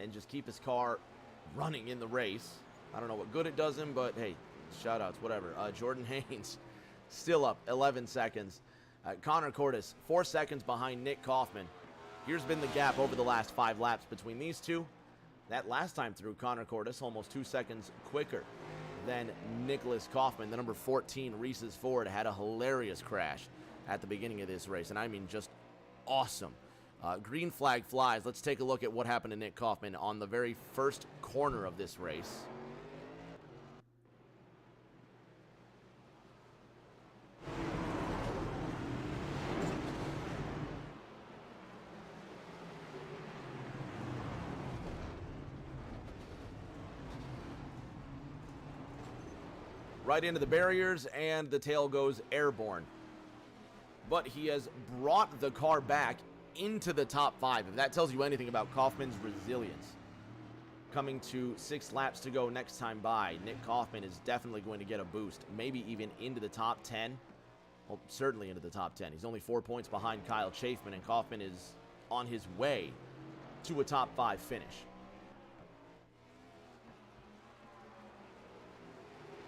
and just keep his car running in the race. I don't know what good it does him, but hey, shout outs, whatever. Jordan Haynes still up 11 seconds. Connor Cordes 4 seconds behind Nick Kaufman. Here's been the gap over the last 5 laps between these two. That last time through, Connor Cordes almost 2 seconds quicker than Nicholas Kaufman. The number 14, Reese's Ford, had a hilarious crash at the beginning of this race, and I mean just awesome. Green flag flies. Let's take a look at what happened to Nick Kaufman on the very first corner of this race. Right into the barriers, and the tail goes airborne. But he has brought the car back into the top 5. If that tells you anything about Kaufman's resilience. Coming to 6 laps to go next time by, Nick Kaufman is definitely going to get a boost. Maybe even into the top 10. Well, certainly into the top 10. He's only 4 points behind Kyle Chafman, and Kaufman is on his way to a top 5 finish.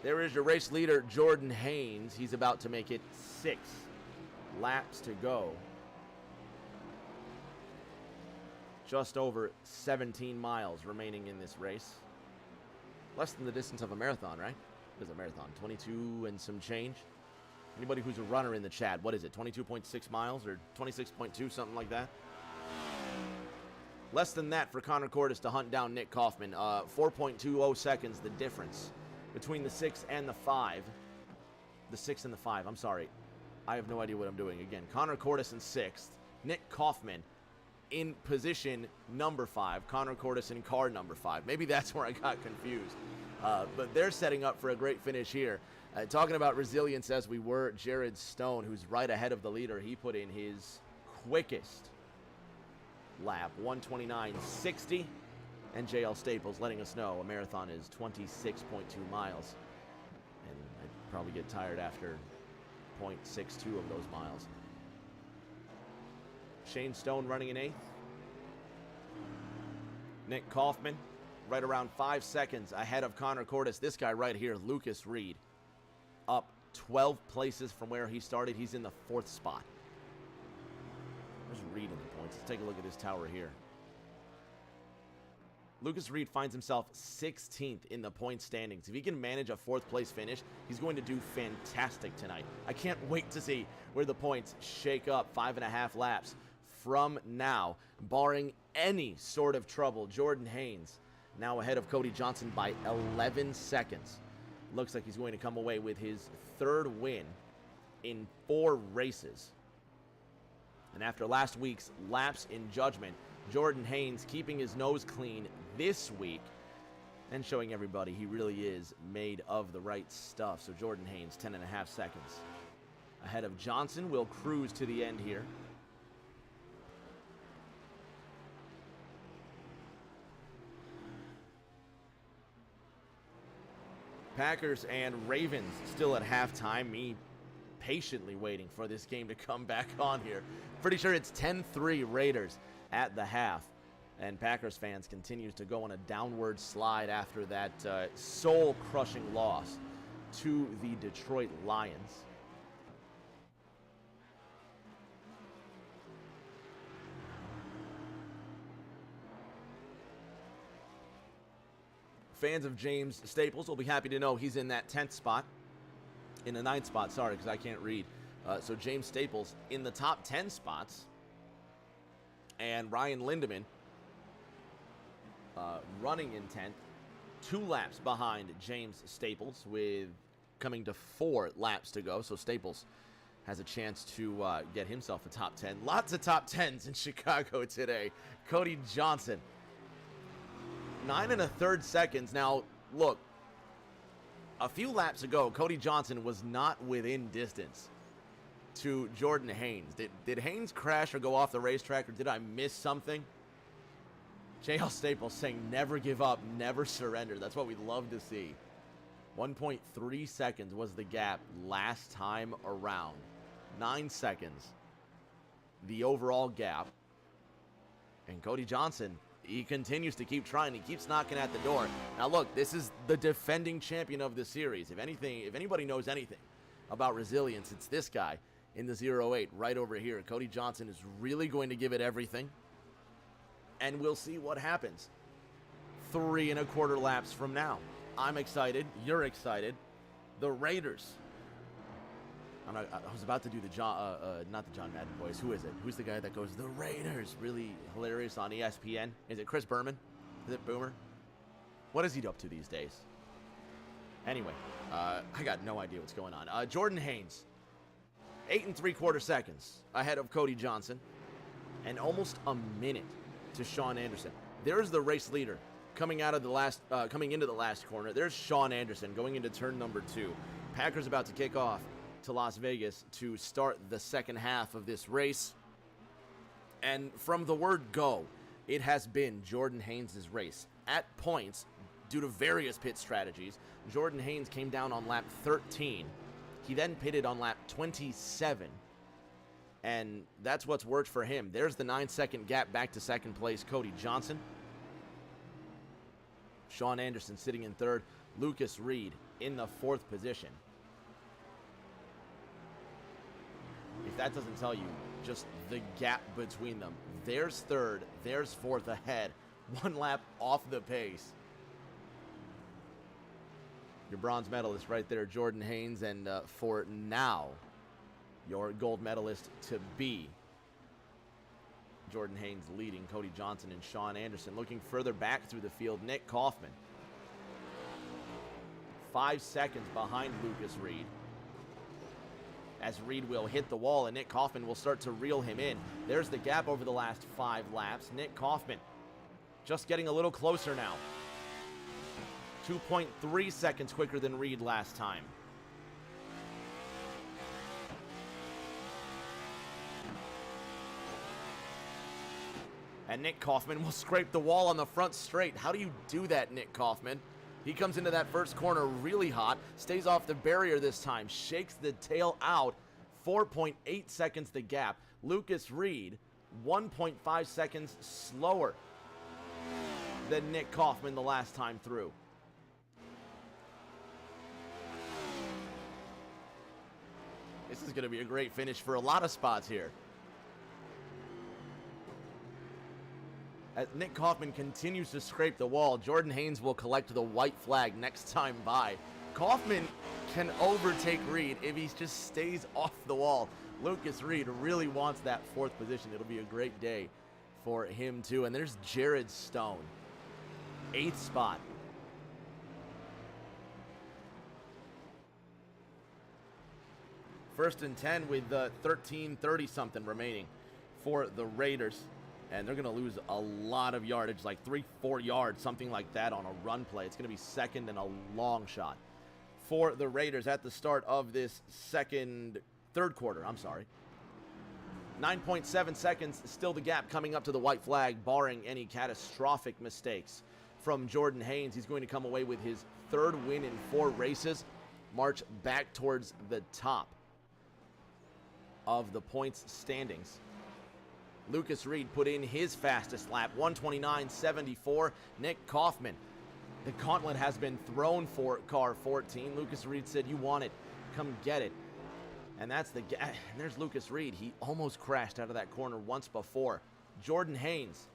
There is your race leader, Jordan Haynes. He's about to make it 6 laps to go. Just over 17 miles remaining in this race. Less than the distance of a marathon, right? What is a marathon? 22 and some change? Anybody who's a runner in the chat, what is it? 22.6 miles or 26.2, something like that? Less than that for Connor Cordes to hunt down Nick Kaufman. 4.20 seconds, the difference between the 6 and the 5. The 6 and the 5, I'm sorry. I have no idea what I'm doing. Again, Connor Cordes in 6th. Nick Kaufman in position number 5. Connor Cordes in car number 5. Maybe that's where I got confused. But they're setting up for a great finish here. Talking about resilience as we were, Jared Stone, who's right ahead of the leader, he put in his quickest lap, 1:29.60. And JL Staples letting us know a marathon is 26.2 miles. And I'd probably get tired after 0.62 of those miles. Shane Stone running in 8th. Nick Kaufman right around 5 seconds ahead of Connor Cordes. This guy right here, Lucas Reed, up 12 places from where he started. He's in the 4th spot. There's Reed in the points. Let's take a look at this tower here. Lucas Reed finds himself 16th in the point standings. If he can manage a 4th place finish, he's going to do fantastic tonight. I can't wait to see where the points shake up 5.5 laps from now, barring any sort of trouble. Jordan Haynes now ahead of Cody Johnson by 11 seconds. Looks like he's going to come away with his 3rd win in 4 races. And after last week's lapse in judgment, Jordan Haynes keeping his nose clean this week and showing everybody he really is made of the right stuff. So Jordan Haynes, 10.5 seconds ahead of Johnson. Will cruise to the end here. Packers and Ravens still at halftime. Me patiently waiting for this game to come back on here. Pretty sure it's 10-3 Raiders at the half. And Packers fans continues to go on a downward slide after that soul-crushing loss to the Detroit Lions. Fans of James Staples will be happy to know he's in that 10th spot. In the 9th spot, sorry, because I can't read. So James Staples in the top 10 spots. And Ryan Lindemann running in 10th. 2 laps behind James Staples with coming to 4 laps to go. So Staples has a chance to get himself a top 10. Lots of top 10s in Chicago today. Cody Johnson, 9 1/3 seconds. Now, look, a few laps ago, Cody Johnson was not within distance to Jordan Haynes. Did Haynes crash or go off the racetrack, or did I miss something? JL Staples saying never give up, never surrender. That's what we love to see. 1.3 seconds was the gap last time around. 9 seconds, the overall gap. And Cody Johnson, he continues to keep trying. He keeps knocking at the door. Now look, this is the defending champion of the series. If anybody knows anything about resilience, it's this guy in the 08 right over here. Cody Johnson is really going to give it everything. And we'll see what happens 3 1/4 laps from now. I'm excited. You're excited. The Raiders I was about to do the not the John Madden voice. Who is it? Who's the guy that goes, the Raiders? Really hilarious on ESPN. Is it Chris Berman? Is it Boomer? What is he up to these days? Anyway, I got no idea what's going on. Jordan Haynes, 8 3/4 seconds ahead of Cody Johnson, and almost a minute to Sean Anderson. There's the race leader coming into the last corner. There's Sean Anderson going into turn number 2. Packers about to kick off to Las Vegas to start the second half of this race. And from the word go, it has been Jordan Haynes' race. At points, due to various pit strategies, Jordan Haynes came down on lap 13. He then pitted on lap 27. And that's what's worked for him. There's the 9-second gap back to second place, Cody Johnson. Sean Anderson sitting in third. Lucas Reed in the 4th position. If that doesn't tell you just the gap between them. There's third, there's 4th ahead. 1 lap off the pace. Your bronze medalist right there, Jordan Haynes, and for now, your gold medalist to be. Jordan Haynes leading Cody Johnson and Sean Anderson. Looking further back through the field, Nick Kaufman. 5 seconds behind Lucas Reed. As Reed will hit the wall and Nick Kaufman will start to reel him in. There's the gap over the last 5 laps. Nick Kaufman just getting a little closer now. 2.3 seconds quicker than Reed last time. And Nick Kaufman will scrape the wall on the front straight. How do you do that, Nick Kaufman? He comes into that first corner really hot, stays off the barrier this time, shakes the tail out. 4.8 seconds the gap. Lucas Reed, 1.5 seconds slower than Nick Kaufman the last time through. This is going to be a great finish for a lot of spots here. As Nick Kaufman continues to scrape the wall, Jordan Haynes will collect the white flag next time by. Kaufman can overtake Reed if he just stays off the wall. Lucas Reed really wants that 4th position. It'll be a great day for him too. And there's Jared Stone, 8th spot. First and 10 with 13:30 something remaining for the Raiders. And they're going to lose a lot of yardage, like 3-4 yards, something like that on a run play. It's going to be second and a long shot for the Raiders at the start of this third quarter. 9.7 seconds, still the gap coming up to the white flag, barring any catastrophic mistakes from Jordan Haynes. He's going to come away with his 3rd win in 4 races, march back towards the top of the points standings. Lucas Reed put in his fastest lap, 1:29.74. Nick Kaufman, the gauntlet has been thrown for car 14. Lucas Reed said, "You want it, come get it." And that's and there's Lucas Reed. He almost crashed out of that corner once before. Jordan Haynes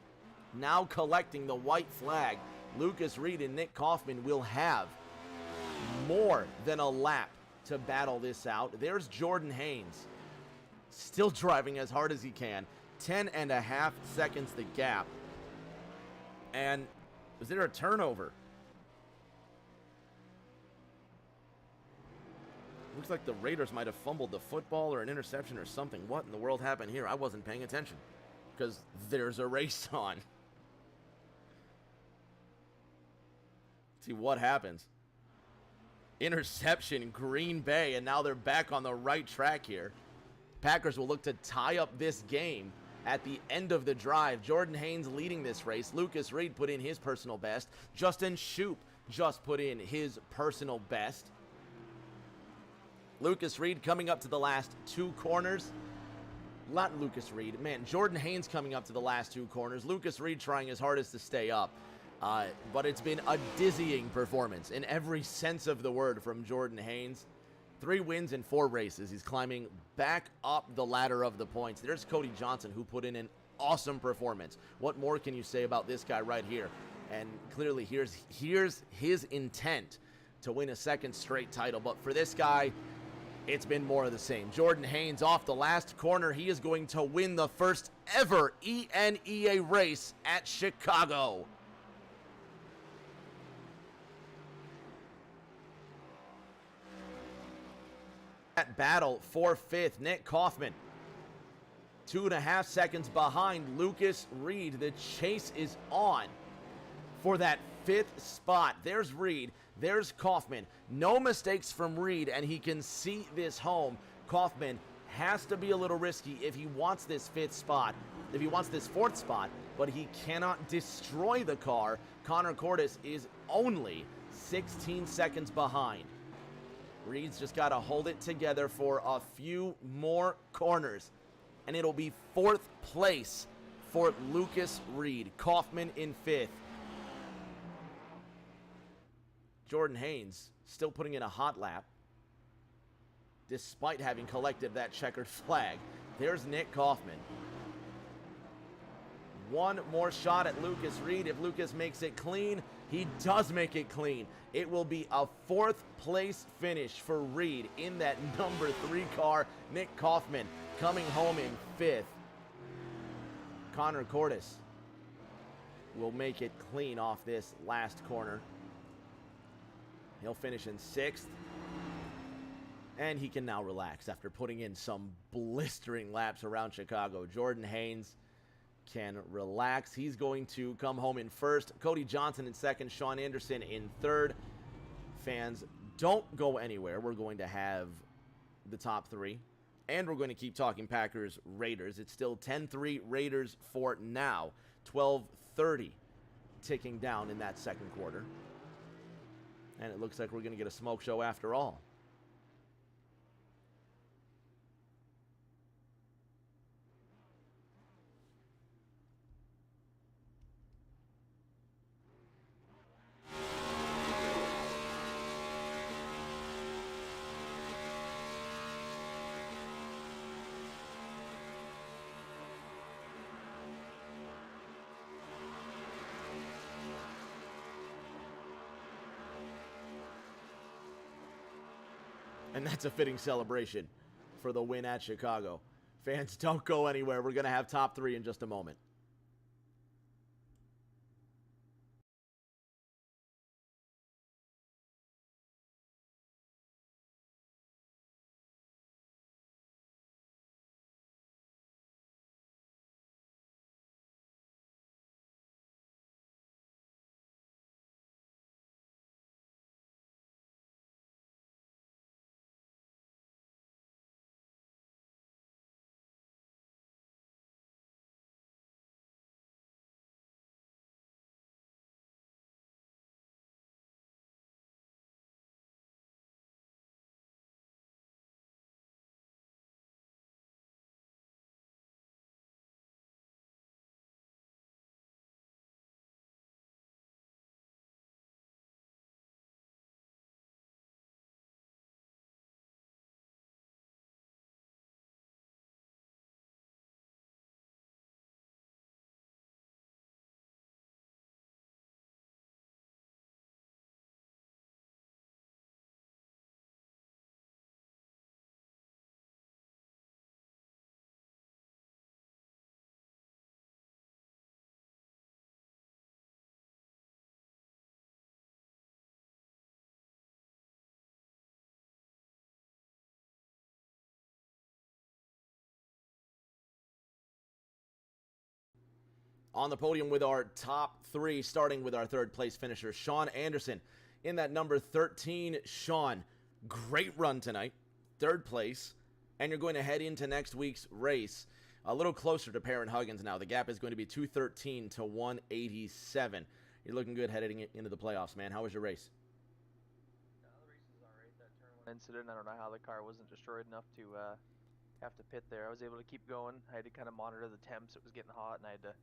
now collecting the white flag. Lucas Reed and Nick Kaufman will have more than a lap to battle this out. There's Jordan Haynes, still driving as hard as he can. 10.5 seconds the gap. And was there a turnover? Looks like the Raiders might have fumbled the football or an interception or something. What in the world happened here? I wasn't paying attention because there's a race on. Let's see what happens. Interception, Green Bay, and now they're back on the right track here. Packers will look to tie up this game at the end of the drive. Jordan Haynes leading this race. Lucas Reed put in his personal best. Justin Shoup just put in his personal best. Lucas Reed coming up to the last 2 corners. Not Lucas Reed, man, Jordan Haynes coming up to the last 2 corners. Lucas Reed trying his hardest to stay up. But it's been a dizzying performance in every sense of the word from Jordan Haynes. 3 wins in 4 races. He's climbing back up the ladder of the points. There's Cody Johnson, who put in an awesome performance. What more can you say about this guy right here? And clearly here's his intent to win a 2nd straight title. But for this guy, It's been more of the same. Jordan Haynes off the last corner. He is going to win the first ever ENEA race at Chicago. That battle for fifth, Nick Kaufman. 2.5 seconds behind Lucas Reed. The chase is on for that fifth spot. There's Reed. There's Kaufman. No mistakes from Reed, and he can see this home. Kaufman has to be a little risky if he wants this fifth spot, if he wants this fourth spot, but he cannot destroy the car. Connor Cordes is only 16 seconds behind. Reed's just got to hold it together for a few more corners, and it'll be fourth place for Lucas Reed. Kaufman in fifth. Jordan Haynes still putting in a hot lap, despite having collected that checkered flag. There's Nick Kaufman. One more shot at Lucas Reed. If Lucas makes it clean, he does make it clean. It will be a fourth place finish for Reed in that number 3 car. Nick Kaufman coming home in fifth. Connor Cordes will make it clean off this last corner. He'll finish in sixth. And he can now relax after putting in some blistering laps around Chicago. Jordan Haynes can relax. He's going to come home in first. Cody Johnson in second. Sean Anderson in third. Fans, don't go anywhere. We're going to have the top 3. And we're going to keep talking Packers Raiders. It's still 10-3 Raiders for now. 12:30 ticking down in that second quarter. And it looks like we're going to get a smoke show after all. And that's a fitting celebration for the win at Chicago. Fans, don't go anywhere. We're going to have top 3 in just a moment. On the podium with our top 3, starting with our third place finisher, Sean Anderson, in that number 13. Sean, great run tonight, third place, and you're going to head into next week's race a little closer to Perrin Huggins now. The gap is going to be 213 to 187. You're looking good heading into the playoffs, man. How was your race? The race is all right. That turn 1 incident, I don't know how the car wasn't destroyed enough to have to pit there. I was able to keep going. I had to kind of monitor the temps. It was getting hot, and I had to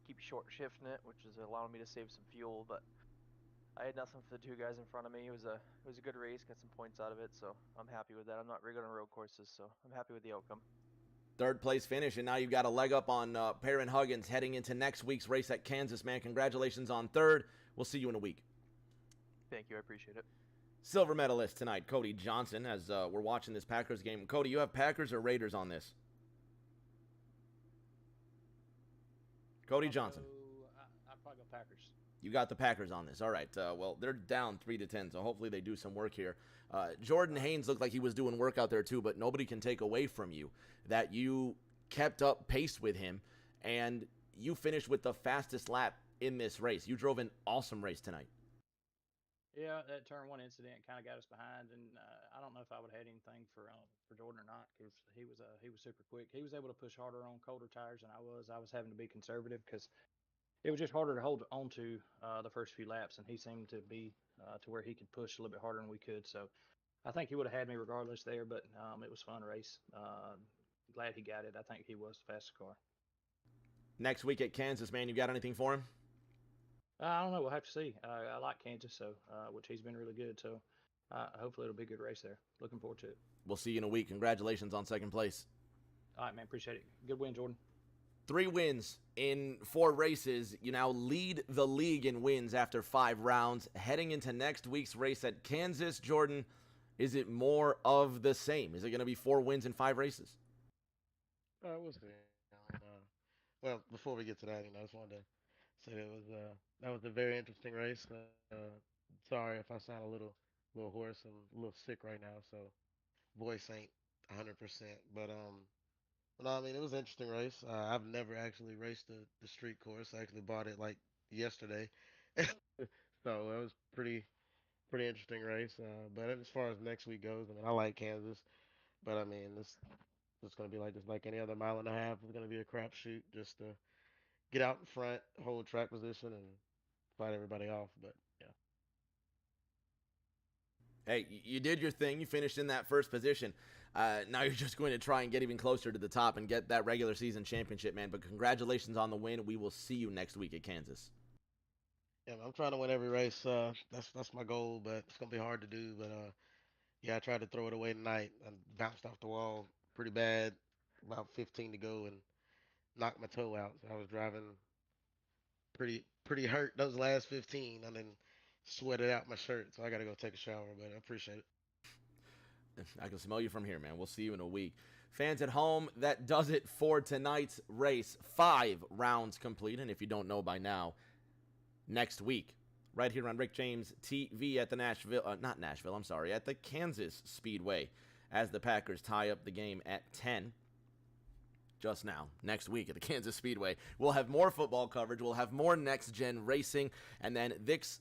keep short shifting it, which is allowing me to save some fuel. But I had nothing for the 2 guys in front of me. It was a good race. Got some points out of it, so I'm happy with that. I'm not very good on road courses, so I'm happy with the outcome. Third place finish, and now you've got a leg up on Perrin Huggins heading into next week's race at Kansas, man. Congratulations on third. We'll see you in a week. Thank you. I appreciate it. Silver medalist tonight, Cody Johnson, as we're watching this Packers game. Cody, you have Packers or Raiders on this? Cody Johnson. I'll probably go Packers. You got the Packers on this. All right. Well, they're down 3-10, so hopefully they do some work here. Jordan Haynes looked like he was doing work out there too, but nobody can take away from you that you kept up pace with him, and you finished with the fastest lap in this race. You drove an awesome race tonight. Yeah, that turn one incident kind of got us behind, and I don't know if I would have had anything for Jordan or not because he was super quick. He was able to push harder on colder tires than I was. I was having to be conservative because it was just harder to hold on to the first few laps, and he seemed to be to where he could push a little bit harder than we could. So I think he would have had me regardless there, but it was a fun race. Glad he got it. I think he was the fastest car. Next week at Kansas, man, you got anything for him? I don't know. We'll have to see. I like Kansas, so which he's been really good. So hopefully it'll be a good race there. Looking forward to it. We'll see you in a week. Congratulations on second place. All right, man. Appreciate it. Good win, Jordan. 3 wins in 4 races. You now lead the league in wins after 5 rounds. Heading into next week's race at Kansas, Jordan, is it more of the same? Is it going to be 4 wins in 5 races? We'll see. Well, before we get to that, I just wanted to say that was a very interesting race. Sorry if I sound a little hoarse and a little sick right now, so voice ain't 100%. But no, I mean it was an interesting race. I've never actually raced the street course. I actually bought it like yesterday, so it was pretty interesting race. But as far as next week goes, I mean I like Kansas, but I mean it's gonna be like just like any other mile and a half. It's gonna be a crapshoot just to get out in front, hold track position, and fight everybody off. But yeah. Hey, you did your thing. You finished in that first position. Now you're just going to try and get even closer to the top and get that regular season championship, man. But congratulations on the win. We will see you next week at Kansas. Yeah, I'm trying to win every race. That's my goal, but it's gonna be hard to do. But yeah, I tried to throw it away tonight. I bounced off the wall pretty bad, about 15 to go, and knocked my toe out. So I was driving pretty hurt those last 15, and then sweated out my shirt. So I got to go take a shower. But I appreciate it. I can smell you from here, man. We'll see you in a week. Fans at home, that does it for tonight's race. 5 rounds complete, and if you don't know by now, next week, right here on Rick James TV at the at the Kansas Speedway, as the Packers tie up the game at 10. Just now, next week at the Kansas Speedway, we'll have more football coverage. We'll have more next-gen racing, and then this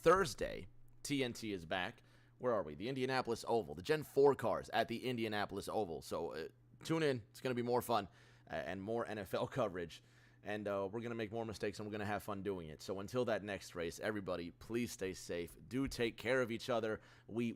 Thursday, TNT is back. Where are we? The Indianapolis Oval, the Gen 4 cars at the Indianapolis Oval. So tune in. It's going to be more fun and more NFL coverage. And we're going to make more mistakes, and we're going to have fun doing it. So until that next race, everybody, please stay safe. Do take care of each other. We